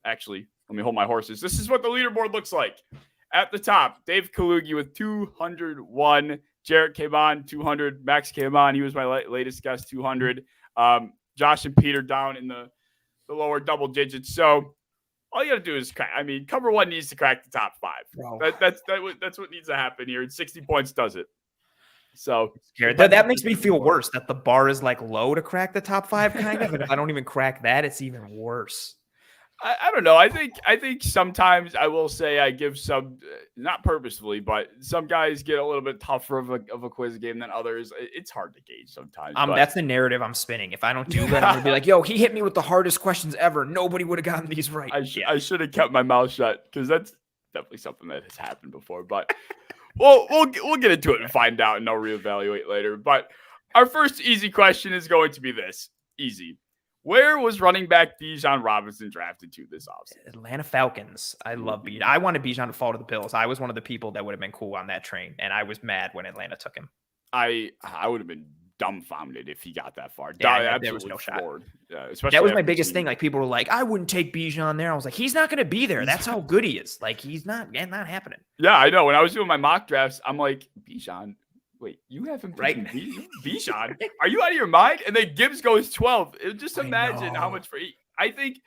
actually, let me hold my horses. This is what the leaderboard looks like. At the top, Dave Kalugi with 201. Jarrett came on 200. Max came on. He was my latest guest, 200. Josh and Peter down in the lower double digits. So all you got to do is crack. I mean, cover one needs to crack the top 5. Wow. That's what needs to happen here. And 60 points does it. So that makes me feel worse that the bar is like low to crack the top 5 kind of. And if I don't even crack that, it's even worse. I don't know. I think sometimes I will say I give some, not purposefully, but some guys get a little bit tougher of a quiz game than others. It's hard to gauge sometimes. That's the narrative I'm spinning. If I don't do that, I'm gonna be like, "Yo, he hit me with the hardest questions ever. Nobody would have gotten these right." I should have kept my mouth shut because that's definitely something that has happened before. But we'll get into it and find out, and I'll reevaluate later. But our first easy question is going to be this: easy. Where was running back Bijan Robinson drafted to this offseason? Atlanta Falcons. I love Bijan. I wanted Bijan to fall to the Bills. I was one of the people that would have been cool on that train, and I was mad when Atlanta took him. I would have been dumbfounded if he got that far. Yeah, there was no shot. Yeah, that was my biggest thing. Like, people were like, I wouldn't take Bijan there. I was like, he's not going to be there. That's how good he is. Like, he's not happening. Yeah, I know. When I was doing my mock drafts, I'm like, Bijan. Wait, you have him right? Bijan? Are you out of your mind? And then Gibbs goes 12. Just imagine how much I think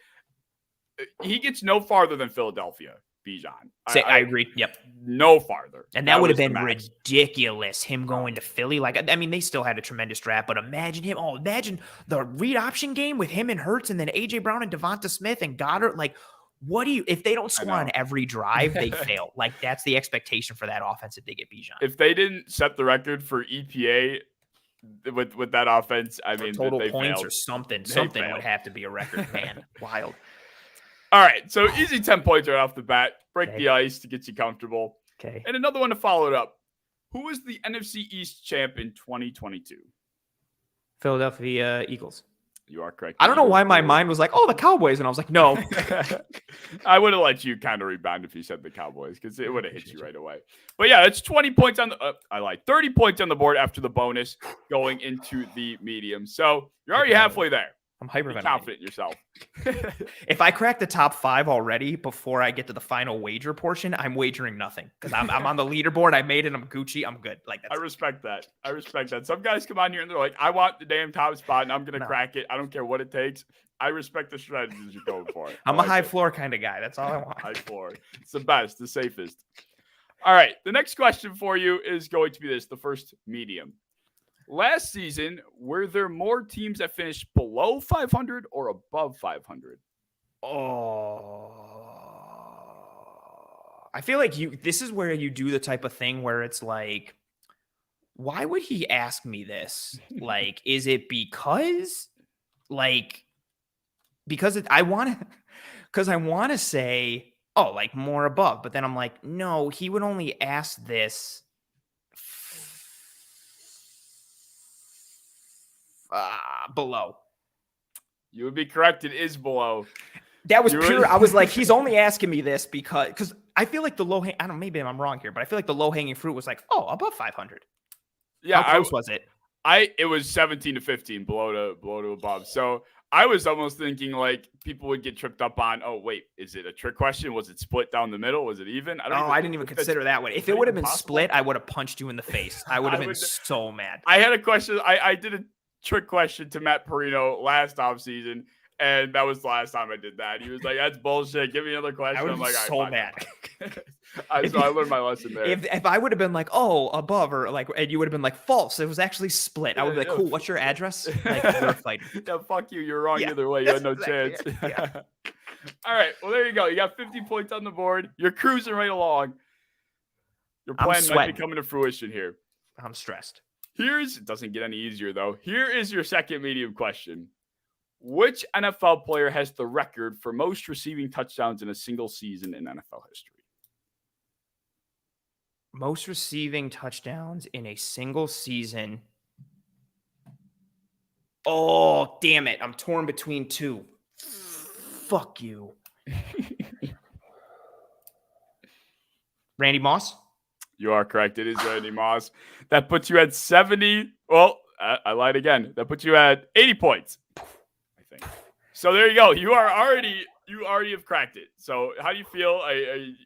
he gets no farther than Philadelphia, Bijan. I agree. Yep. No farther. And that would have been ridiculous, him going to Philly. Like, I mean, they still had a tremendous draft, but imagine him. Oh, imagine the read option game with him and Hurts and then A.J. Brown and Devonta Smith and Goddard. Like, if they don't score on every drive, they fail. Like, that's the expectation for that offense if they get Bijan. If they didn't set the record for EPA with that offense, I mean, total they points failed. or something would have to be a record, man. Wild. All right, so easy 10 points right off the bat. Break the ice to get you comfortable. Okay. And another one to follow it up. Who was the NFC East champ in 2022? Philadelphia Eagles. You are correct. I don't know why my mind was like, oh, the Cowboys. And I was like, no. I would have let you kind of rebound if you said the Cowboys because it would have hit you right away. But yeah, it's 20 points on the 30 points on the board after the bonus going into the medium. So you're already halfway there. I'm hyperventilating. Confident in yourself. If I crack the top 5 already before I get to the final wager portion, I'm wagering nothing because I'm on the leaderboard. I made it. I'm Gucci. I'm good. Like, I respect that. Some guys come on here and they're like, I want the damn top spot and I'm going to crack it. I don't care what it takes. I respect the strategies you're going for. I'm a high floor kind of guy. That's all I want. High floor. It's the best, the safest. All right. The next question for you is going to be this, the first medium. Last season, were there more teams that finished below 500 or above 500? Oh, I feel like this is where you do the type of thing where it's like, why would he ask me this? Like, is it because I want to say, oh, like more above, but then I'm like, no, he would only ask this below. You would be correct. It is below. That was pure. I was like, he's only asking me this because I feel like the low hang. I don't know. Maybe I'm wrong here, but I feel like the low hanging fruit was like, oh, above 500. Yeah. How close was it? It was 17 to 15 below to above. So I was almost thinking like people would get tripped up on, oh, wait, is it a trick question? Was it split down the middle? Was it even? I didn't even consider that way. If it would have been split, I would have punched you in the face. I would have been so mad. I had a question. I did a trick question to Matt Perino last offseason, and that was the last time I did that. He was like, that's bullshit. Give me another question. I'm like, so mad. I learned my lesson there. If I would have been like, oh, above or like, and you would have been like false, it was actually split. I would be like, cool. What's your address? Like, we're fighting. Yeah, fuck you. You're wrong either way. You had no chance. Yeah. All right. Well, there you go. You got 50 points on the board. You're cruising right along. Your plan might be coming to fruition here. I'm stressed. It doesn't get any easier though. Here is your second medium question. Which NFL player has the record for most receiving touchdowns in a single season in NFL history? Most receiving touchdowns in a single season. Oh, damn it. I'm torn between two. Fuck you. Randy Moss? You are correct. It is Randy Moss. That puts you at 70. Well, I lied again. That puts you at 80 points. I think. So there you go. You already have cracked it. So how do you feel?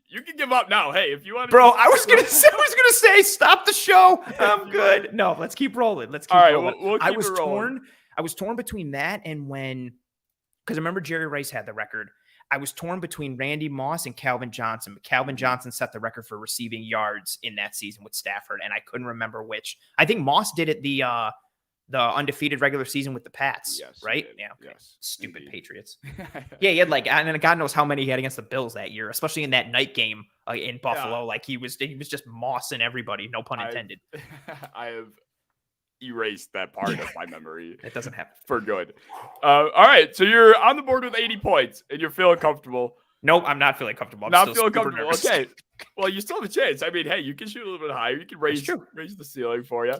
You can give up now. Hey, if you want to. Bro, I was gonna say stop the show. I'm good. No, let's keep rolling. Let's keep rolling. We'll keep it rolling. I was torn between that and because I remember Jerry Rice had the record. I was torn between Randy Moss and Calvin Johnson. But Calvin Johnson set the record for receiving yards in that season with Stafford, and I couldn't remember which. I think Moss did it the undefeated regular season with the Pats, right? Yeah. Okay. Yes, stupid indeed. Patriots. Yeah, he had and God knows how many he had against the Bills that year, especially in that night game in Buffalo. Yeah. Like he was just mossing everybody. No pun intended. I have erased that part of my memory. It doesn't happen for good. All right, so you're on the board with 80 points, and you're feeling comfortable. Nope, I'm not feeling comfortable. I'm not feeling comfortable. Nervous. Okay. Well, you still have a chance. I mean, hey, you can shoot a little bit higher. You can raise the ceiling for you.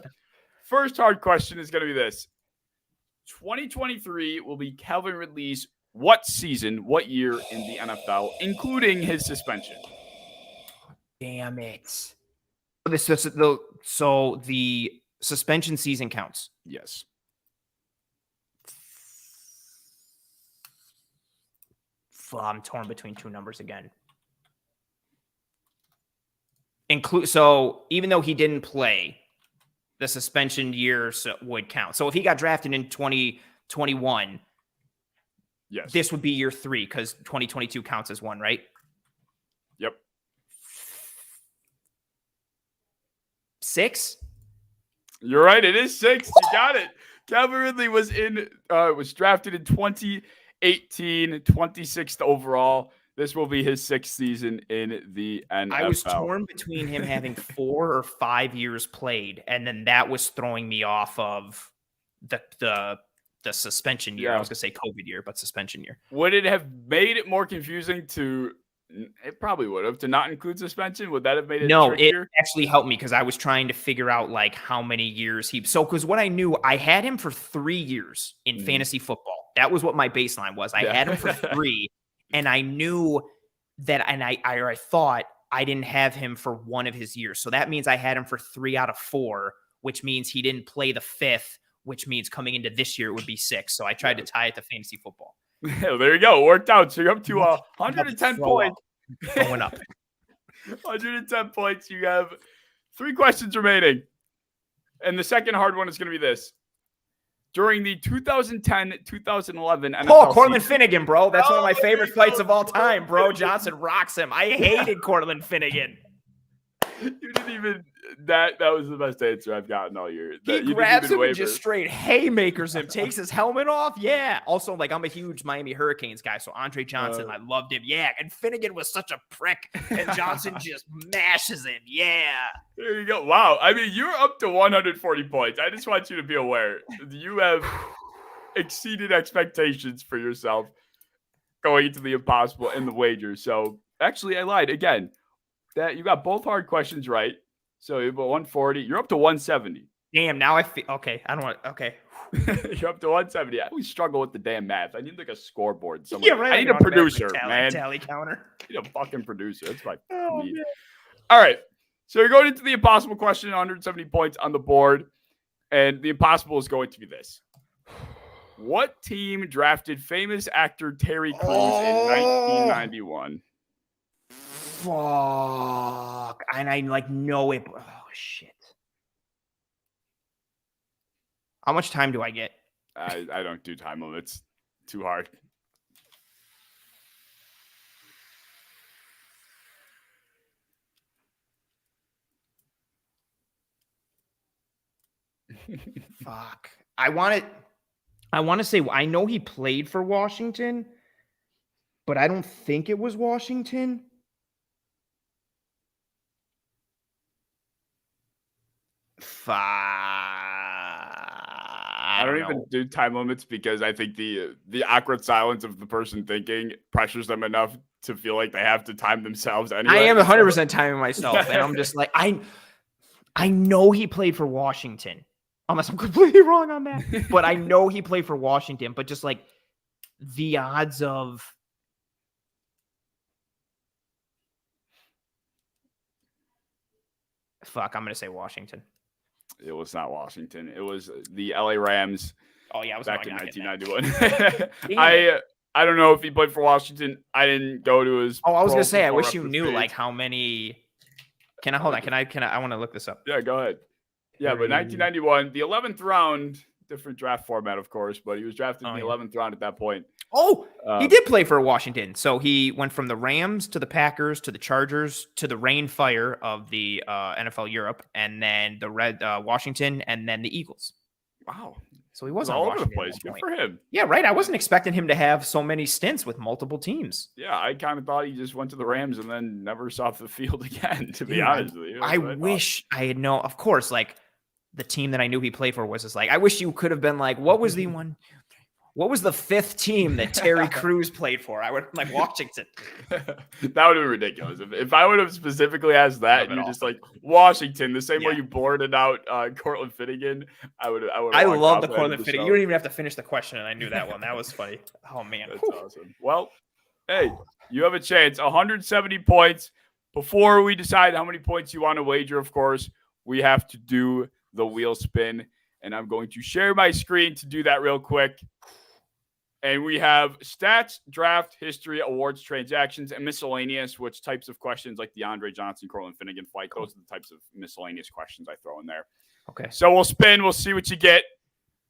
First hard question is going to be this. 2023 will be Calvin Ridley's what season, what year in the NFL, including his suspension? Damn it. So the suspension season counts. Yes. I'm torn between two numbers again. So even though he didn't play, the suspension years would count. So if he got drafted in 2021, yes, this would be year 3 because 2022 counts as one, right? Yep. 6? You're right. It is 6. You got it. Calvin Ridley was drafted in 2018, 26th overall. This will be his 6th season in the NFL. I was torn between him having 4 or 5 years played, and then that was throwing me off of the suspension year. Yeah. I was going to say COVID year, but suspension year. Would it have made it more confusing it probably would have, to not include suspension? Would that have made it trickier? It actually helped me because I was trying to figure out like how many years because what I knew, I had him for 3 years in fantasy football. That was what my baseline was. I had him for 3. And I knew that, and I thought I didn't have him for one of his years. So that means I had him for 3 out of 4, which means he didn't play the 5th, which means coming into this year, it would be 6. So I tried to tie it to fantasy football. There you go. It worked out. So you're up to 110 points. Going up. 110 points. You have 3 questions remaining. And the second hard one is going to be this. During the 2010-2011 NFL Cortland Finnegan, bro. That's one of my favorite fights of all time, bro. Johnson rocks him. I hated Cortland Finnegan. You didn't even that was the best answer I've gotten all year. He grabs him and just straight haymakers him, takes his helmet off. Yeah. Also, like, I'm a huge Miami Hurricanes guy, so Andre Johnson, I loved him. Yeah. And Finnegan was such a prick, and Johnson just mashes him. Yeah. There you go. Wow. I mean, you're up to 140 points. I just want you to be aware. You have exceeded expectations for yourself going into the impossible and the wager. So, actually, I lied again. That you got both hard questions right. So you're about 140. You're up to 170. Damn, now I feel okay. I don't want okay. You're up to 170. I always struggle with the damn math. I need like a scoreboard somewhere. Yeah, right. I need a producer, man. Tally counter. I need a fucking producer. That's my need. All right. So you're going into the impossible question, 170 points on the board. And the impossible is going to be this. What team drafted famous actor Terry Crews in 1991? Fuck. And I like know it. Oh, shit. How much time do I get? I don't do time limits. Too hard. Fuck. I want to say, I know he played for Washington, but I don't think it was Washington. Fuck. I don't even do time limits because I think the awkward silence of the person thinking pressures them enough to feel like they have to time themselves anyway. I am 100% timing myself, and I'm just like, I know he played for Washington, unless I'm completely wrong on that. But I know he played for Washington, but just like the odds of. Fuck, I'm going to say Washington. It was not Washington. It was the LA Rams. Oh, yeah, I was back in 1991. I don't know if he played for Washington. I didn't go to his. Oh, I was going to say, I wish you knew like how many. Can I hold on? Can I want to look this up. Yeah, go ahead. Yeah, but 1991, the 11th round, different draft format, of course, but he was drafted in the 11th round at that point. Oh, he did play for Washington. So he went from the Rams to the Packers to the Chargers to the Rain Fire of the NFL Europe, and then the Washington, and then the Eagles. Wow. So he was all over the place. Good for him. Yeah, right. I wasn't expecting him to have so many stints with multiple teams. Yeah, I kind of thought he just went to the Rams and then never saw the field again, to be honest with you. I wish I had known. Of course, like the team that I knew he played for was just like, I wish you could have been like, what was the one? What was the fifth team that Terry Crews played for? I would like Washington. That would have been ridiculous. If I would have specifically asked that, and you're just like Washington, the same way you blurted out Cortland Finnegan, I would. I love the Cortland Finnegan. You don't even have to finish the question, and I knew that one. That was funny. Oh man, that's awesome. Well, hey, you have a chance. 170 points. Before we decide how many points you want to wager, of course, we have to do the wheel spin, and I'm going to share my screen to do that real quick. And we have stats, draft, history, awards, transactions, and miscellaneous, which types of questions like the Andre Johnson, Cortland Finnegan fight. Those are the types of miscellaneous questions I throw in there. Okay. So we'll spin. We'll see what you get.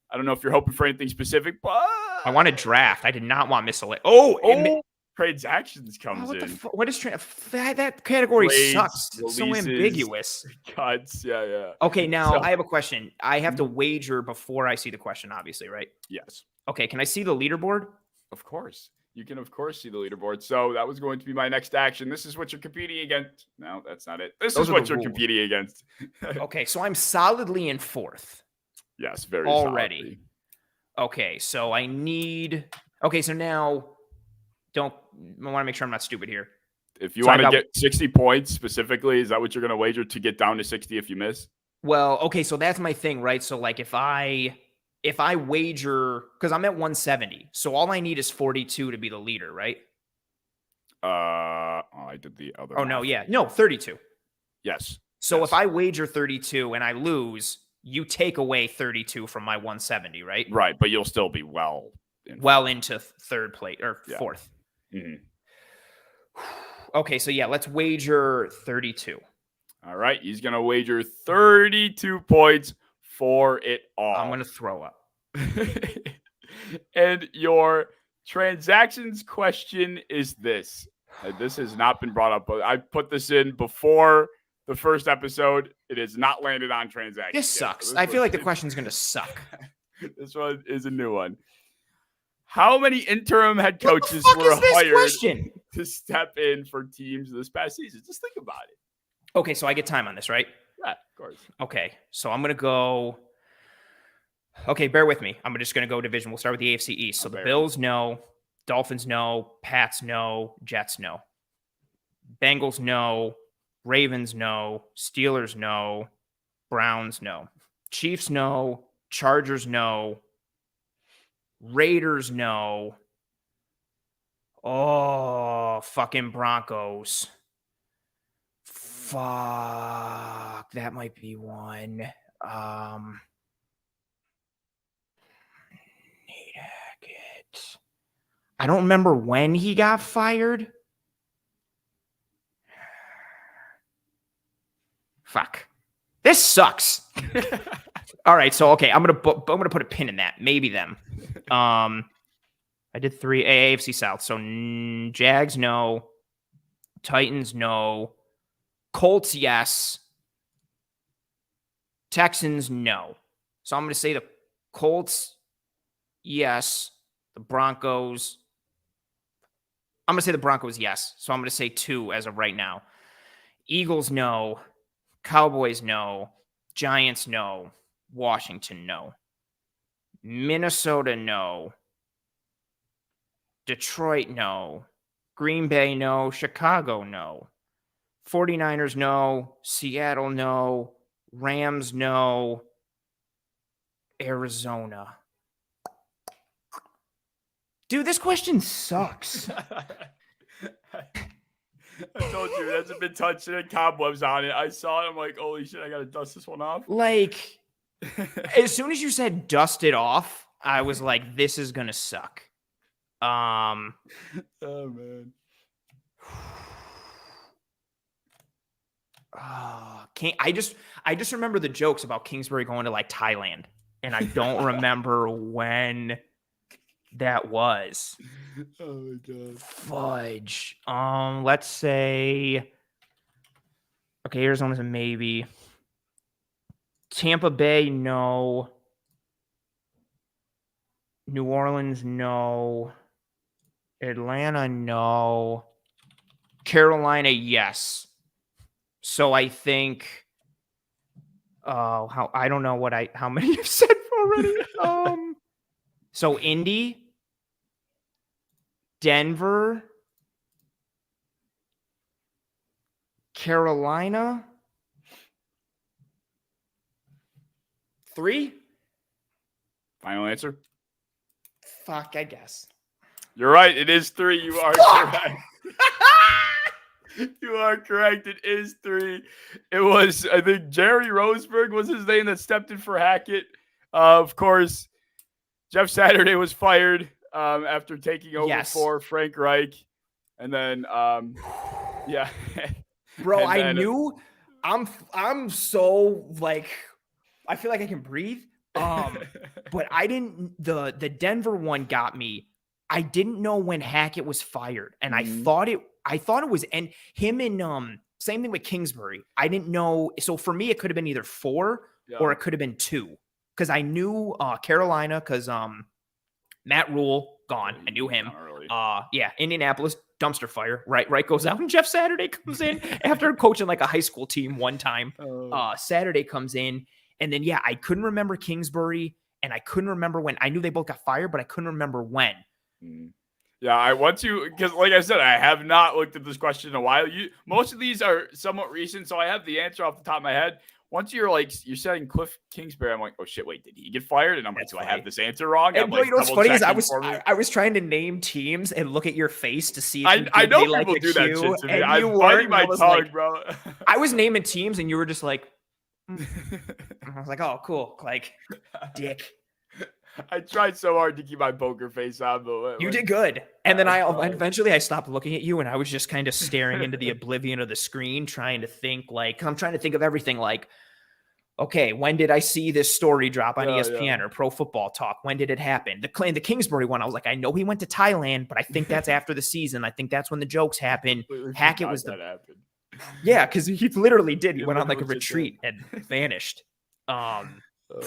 I don't know if you're hoping for anything specific, but I want a draft. I did not want miscellaneous. Transactions comes in. What is that category? Trades, sucks. It's so ambiguous. Cuts. Yeah. Okay, now I have a question. I have to wager before I see the question, obviously, right? Yes. Okay, can I see the leaderboard? Of course. You can, of course, see the leaderboard. So that was going to be my next action. This is what you're competing against. No, that's not it. This is what you're competing against. Okay, so I'm solidly in fourth. Yes, very already. Solidly. Okay, so I need... Okay, so now... I want to make sure I'm not stupid here. If you want to get 60 points specifically, is that what you're going to wager to get down to 60 if you miss? Well, okay, so that's my thing, right? So like if I wager, because I'm at 170, so all I need is 42 to be the leader, right? I did the other. Oh, no, yeah. No, 32. Yes. So if I wager 32 and I lose, you take away 32 from my 170, right? Right, but you'll still be well into third place or fourth. Mm-hmm. Okay, so yeah, let's wager 32. All right, he's going to wager 32 points for it all. I'm going to throw up. And your transactions question is this. This has not been brought up, but I put this in before the first episode. It has not landed on transactions. This sucks. I feel like the question's going to suck. This one is a new one. How many interim head coaches were hired to step in for teams this past season? Just think about it. Okay, so I get time on this, right? Yeah, of course. Okay, so I'm going to go... Okay, bear with me. I'm just going to go division. We'll start with the AFC East. So the Bills, no. Dolphins, no. Pats, no. Jets, no. Bengals, no. Ravens, no. Steelers, no. Browns, no. Chiefs, no. Chargers, no. Raiders, no. Oh, fucking Broncos. Fuck. That might be one. I don't remember when he got fired. Fuck. This sucks. All right, so okay, I'm gonna put a pin in that. Maybe them. I did 3 AFC South. So Jags, no. Titans, no. Colts, yes. Texans, no. So I'm going to say the Colts, yes. The Broncos, I'm going to say the Broncos, yes. So I'm going to say 2 as of right now. Eagles, no. Cowboys, no. Giants, no. Washington, no. Minnesota, no. Detroit, no. Green Bay, no. Chicago, no. 49ers, no. Seattle, no. Rams, no. Arizona. Dude, this question sucks. I told you, it hasn't been touched. It had cobwebs on it. I saw it. I'm like, holy shit, I got to dust this one off. Like, as soon as you said dust it off, I was like, this is going to suck. Oh, man. I just remember the jokes about Kingsbury going to like Thailand, and I don't remember when that was. Oh my god. Fudge. Let's say. Okay, Arizona's a maybe. Tampa Bay, no. New Orleans, no. Atlanta, no. Carolina, yes. So I think. I don't know how many you've said already. So Indy, Denver, Carolina, 3. Final answer? Fuck, I guess. You're right. It is 3. You are correct. You are correct. It is 3. It was, I think, Jerry Roseberg was his name that stepped in for Hackett. Of course, Jeff Saturday was fired after taking over for Frank Reich. And then, yeah. Bro, I knew I'm so like, I feel like I can breathe. But I didn't, the Denver one got me. I didn't know when Hackett was fired. And I thought it was, and him and, same thing with Kingsbury. I didn't know. So for me, it could have been either 4 or it could have been 2. Cause I knew, Carolina, cause, Matt Rule gone. I knew him. Yeah. Indianapolis dumpster fire. Right goes out, and Jeff Saturday comes in after coaching like a high school team one time. Saturday comes in, and then I couldn't remember Kingsbury, and I couldn't remember when. I knew they both got fired, but I couldn't remember when. Yeah, I want to, because like I said, I have not looked at this question in a while. Most of these are somewhat recent, so I have the answer off the top of my head. Once you're saying Cliff Kingsbury, I'm like, oh shit, wait, did he get fired? And I'm like, do I have this answer wrong? And you know what's funny is I was trying to name teams and look at your face to see if I know people do that shit to me. I'm biting my tongue, bro. I was naming teams and you were just like, I was like, oh, cool. Like, dick. I tried so hard to keep my poker face on, but you did good. And then eventually I stopped looking at you, and I was just kind of staring into the oblivion of the screen, trying to think I'm trying to think of everything like, okay, when did I see this story drop on ESPN or Pro Football Talk? When did it happen? The Kingsbury one, I was like, I know he went to Thailand, but I think that's after the season. I think that's when the jokes happen. Hackett was happened. Yeah, because he literally did. He went on like a retreat and vanished. Oh my God.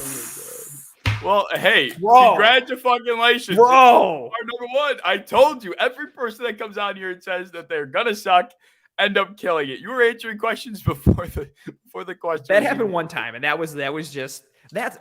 Well, hey, congratulations, bro. Our number 1. I told you, every person that comes out here and says that they're gonna suck end up killing it. You were answering questions before the question. That happened one time, and that was just man.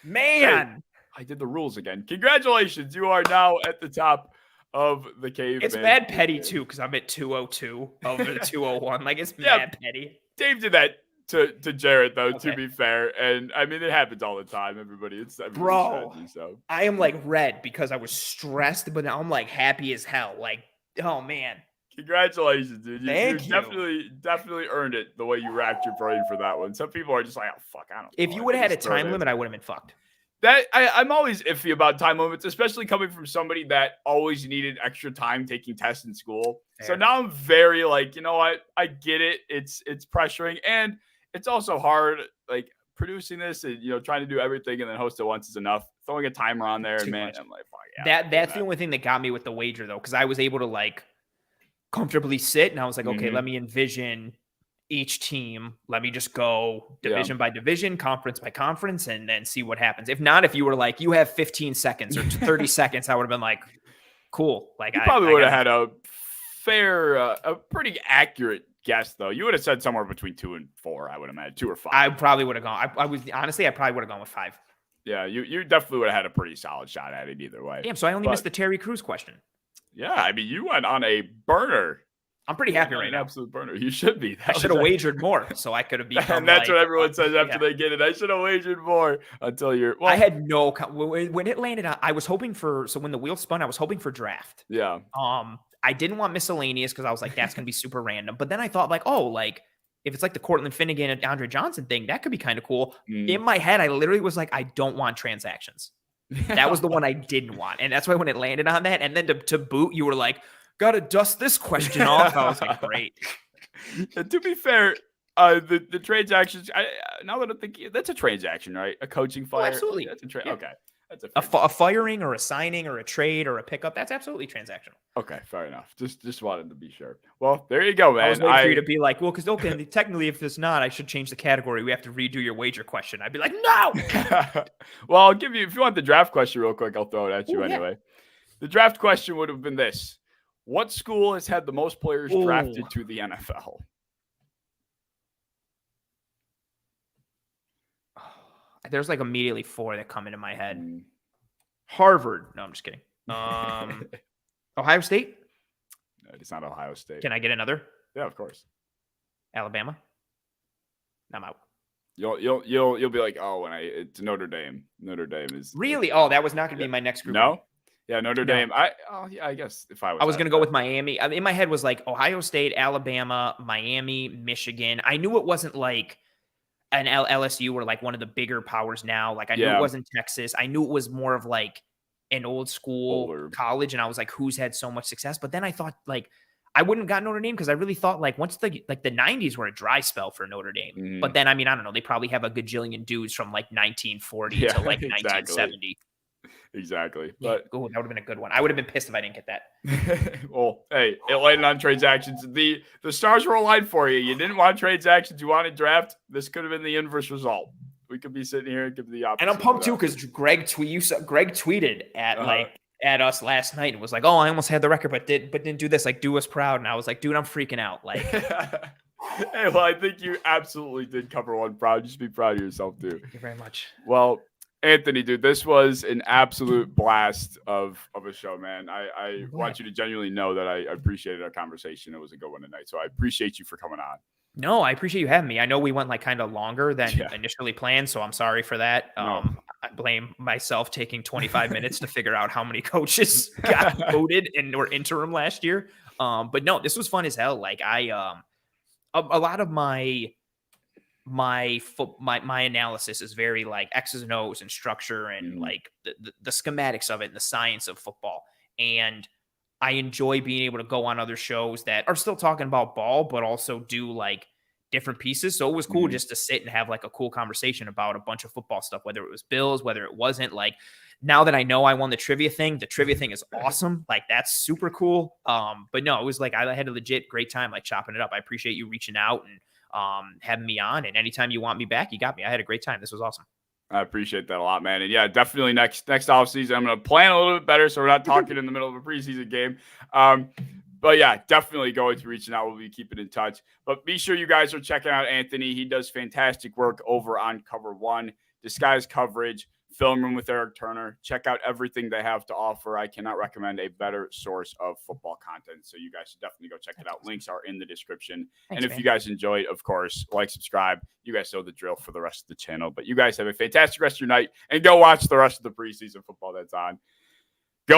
Hey, I did the rules again. Congratulations, you are now at the top of the cave. It's mad petty too, because I'm at 202 over the 201. Like, it's mad petty. Dave did that to Jarrett, though, to be fair. And I mean, it happens all the time, everybody. Bro, strategy, so. I am like red because I was stressed, but now I'm like happy as hell. Like, oh man. Congratulations, dude. Thank you definitely earned it the way you racked your brain for that one. Some people are just like, oh, fuck, I don't know. If you would have had a time limit, I would have been fucked. I'm always iffy about time limits, especially coming from somebody that always needed extra time taking tests in school. Fair. So now I'm very like, you know what? I get it. It's pressuring, and it's also hard, like producing this and trying to do everything and then host it once is enough. Throwing a timer on there, I'm like, fuck yeah. That's the only thing that got me with the wager though, because I was able to like comfortably sit, and I was like, okay, let me envision each team. Let me just go division by division, conference by conference, and then see what happens. If not, if you were like, you have 15 seconds or 30 seconds, I would have been like, cool. Like, you probably would have had a pretty accurate guess, though. You would have said somewhere between 2 and 4, I would imagine, 2 or 5. I probably would have gone. I probably would have gone with 5. Yeah, you definitely would have had a pretty solid shot at it either way. Damn, so I only missed the Terry Crews question. Yeah, I mean, you went on a burner. I'm pretty happy right now. Absolute burner. You should be. I should have wagered more, so I could have become. And that's what everyone says after they get it. I should have wagered more until you're. Well, I had no when it landed. I was hoping for. So when the wheel spun, I was hoping for draft. Yeah. I didn't want miscellaneous because I was like, that's gonna be super random. But then I thought like, oh, like if it's like the Cortland Finnegan and Andre Johnson thing, that could be kind of cool. In my head, I literally was like, I don't want transactions. That was the one I didn't want, and that's why when it landed on that, and then to boot, you were like, gotta dust this question off. I was like, great. To be fair, the transactions. Now that I think that's a transaction, right? A coaching fire. Oh, absolutely. That's a yeah. Okay. That's a firing or a signing or a trade or a pickup. That's absolutely transactional. Okay, fair enough. Just wanted to be sure. Well, there you go, man. I was waiting for you to be like, well, because okay, technically, if it's not, I should change the category. We have to redo your wager question. I'd be like, no. Well, I'll give you, if you want the draft question real quick, I'll throw it at you anyway. Yeah. The draft question would have been this: what school has had the most players drafted to the NFL? There's like immediately 4 that come into my head. Harvard. No, I'm just kidding. Ohio State? No, it's not Ohio State. Can I get another? Yeah, of course. Alabama? I'm out. You'll be like, oh, it's Notre Dame. Notre Dame is really. Oh, that was not going to be my next group. No. Yeah, Notre Dame. I guess if I was going to go with Miami. I mean, in my head was like Ohio State, Alabama, Miami, Michigan. I knew it wasn't like an LSU were like one of the bigger powers now. Like I knew it wasn't Texas. I knew it was more of like an old school college. And I was like, who's had so much success? But then I thought like I wouldn't have gotten Notre Dame because I really thought like once the 90s were a dry spell for Notre Dame. But then, I mean, I don't know. They probably have a gajillion dudes from like 1940 to like 1970. Exactly. But that would have been a good one. I would have been pissed if I didn't get that. Well, hey, it landed on transactions. The stars were aligned for you. You didn't want transactions. You wanted draft. This could have been the inverse result. We could be sitting here and give the opposite. And I'm pumped too because Greg tweeted at us last night and was like, "Oh, I almost had the record, but didn't do this. Like, do us proud." And I was like, "Dude, I'm freaking out." Like, hey, well, I think you absolutely did cover one proud. Just be proud of yourself too. Thank you very much. Well, Anthony, dude, this was an absolute blast of a show, man. I want you to genuinely know that I appreciated our conversation. It was a good one tonight. So I appreciate you for coming on. No, I appreciate you having me. I know we went like kind of longer than initially planned, so I'm sorry for that. I blame myself taking 25 minutes to figure out how many coaches got voted and were interim last year. But no, this was fun as hell. Like a lot of my analysis is very like X's and O's and structure and like the schematics of it and the science of football. And I enjoy being able to go on other shows that are still talking about ball, but also do like different pieces. So it was cool just to sit and have like a cool conversation about a bunch of football stuff, whether it was Bills, whether it wasn't. Like now that I know I won the trivia thing is awesome. Like that's super cool. But no, it was like I had a legit great time like chopping it up. I appreciate you reaching out and having me on, and anytime you want me back, you got me. I had a great time. This was awesome. I appreciate that a lot, man. And yeah, definitely next offseason, I'm going to plan a little bit better so we're not talking in the middle of a preseason game. But yeah, definitely going to reaching out. We'll be keeping in touch. But be sure you guys are checking out Anthony. He does fantastic work over on Cover One, Disguise Coverage, Film Room with Eric Turner. Check out everything they have to offer. I cannot recommend a better source of football content. So you guys should definitely go check it out. Links are in the description. Thanks, and if you guys enjoyed, of course, like, subscribe. You guys know the drill for the rest of the channel. But you guys have a fantastic rest of your night and go watch the rest of the preseason football that's on.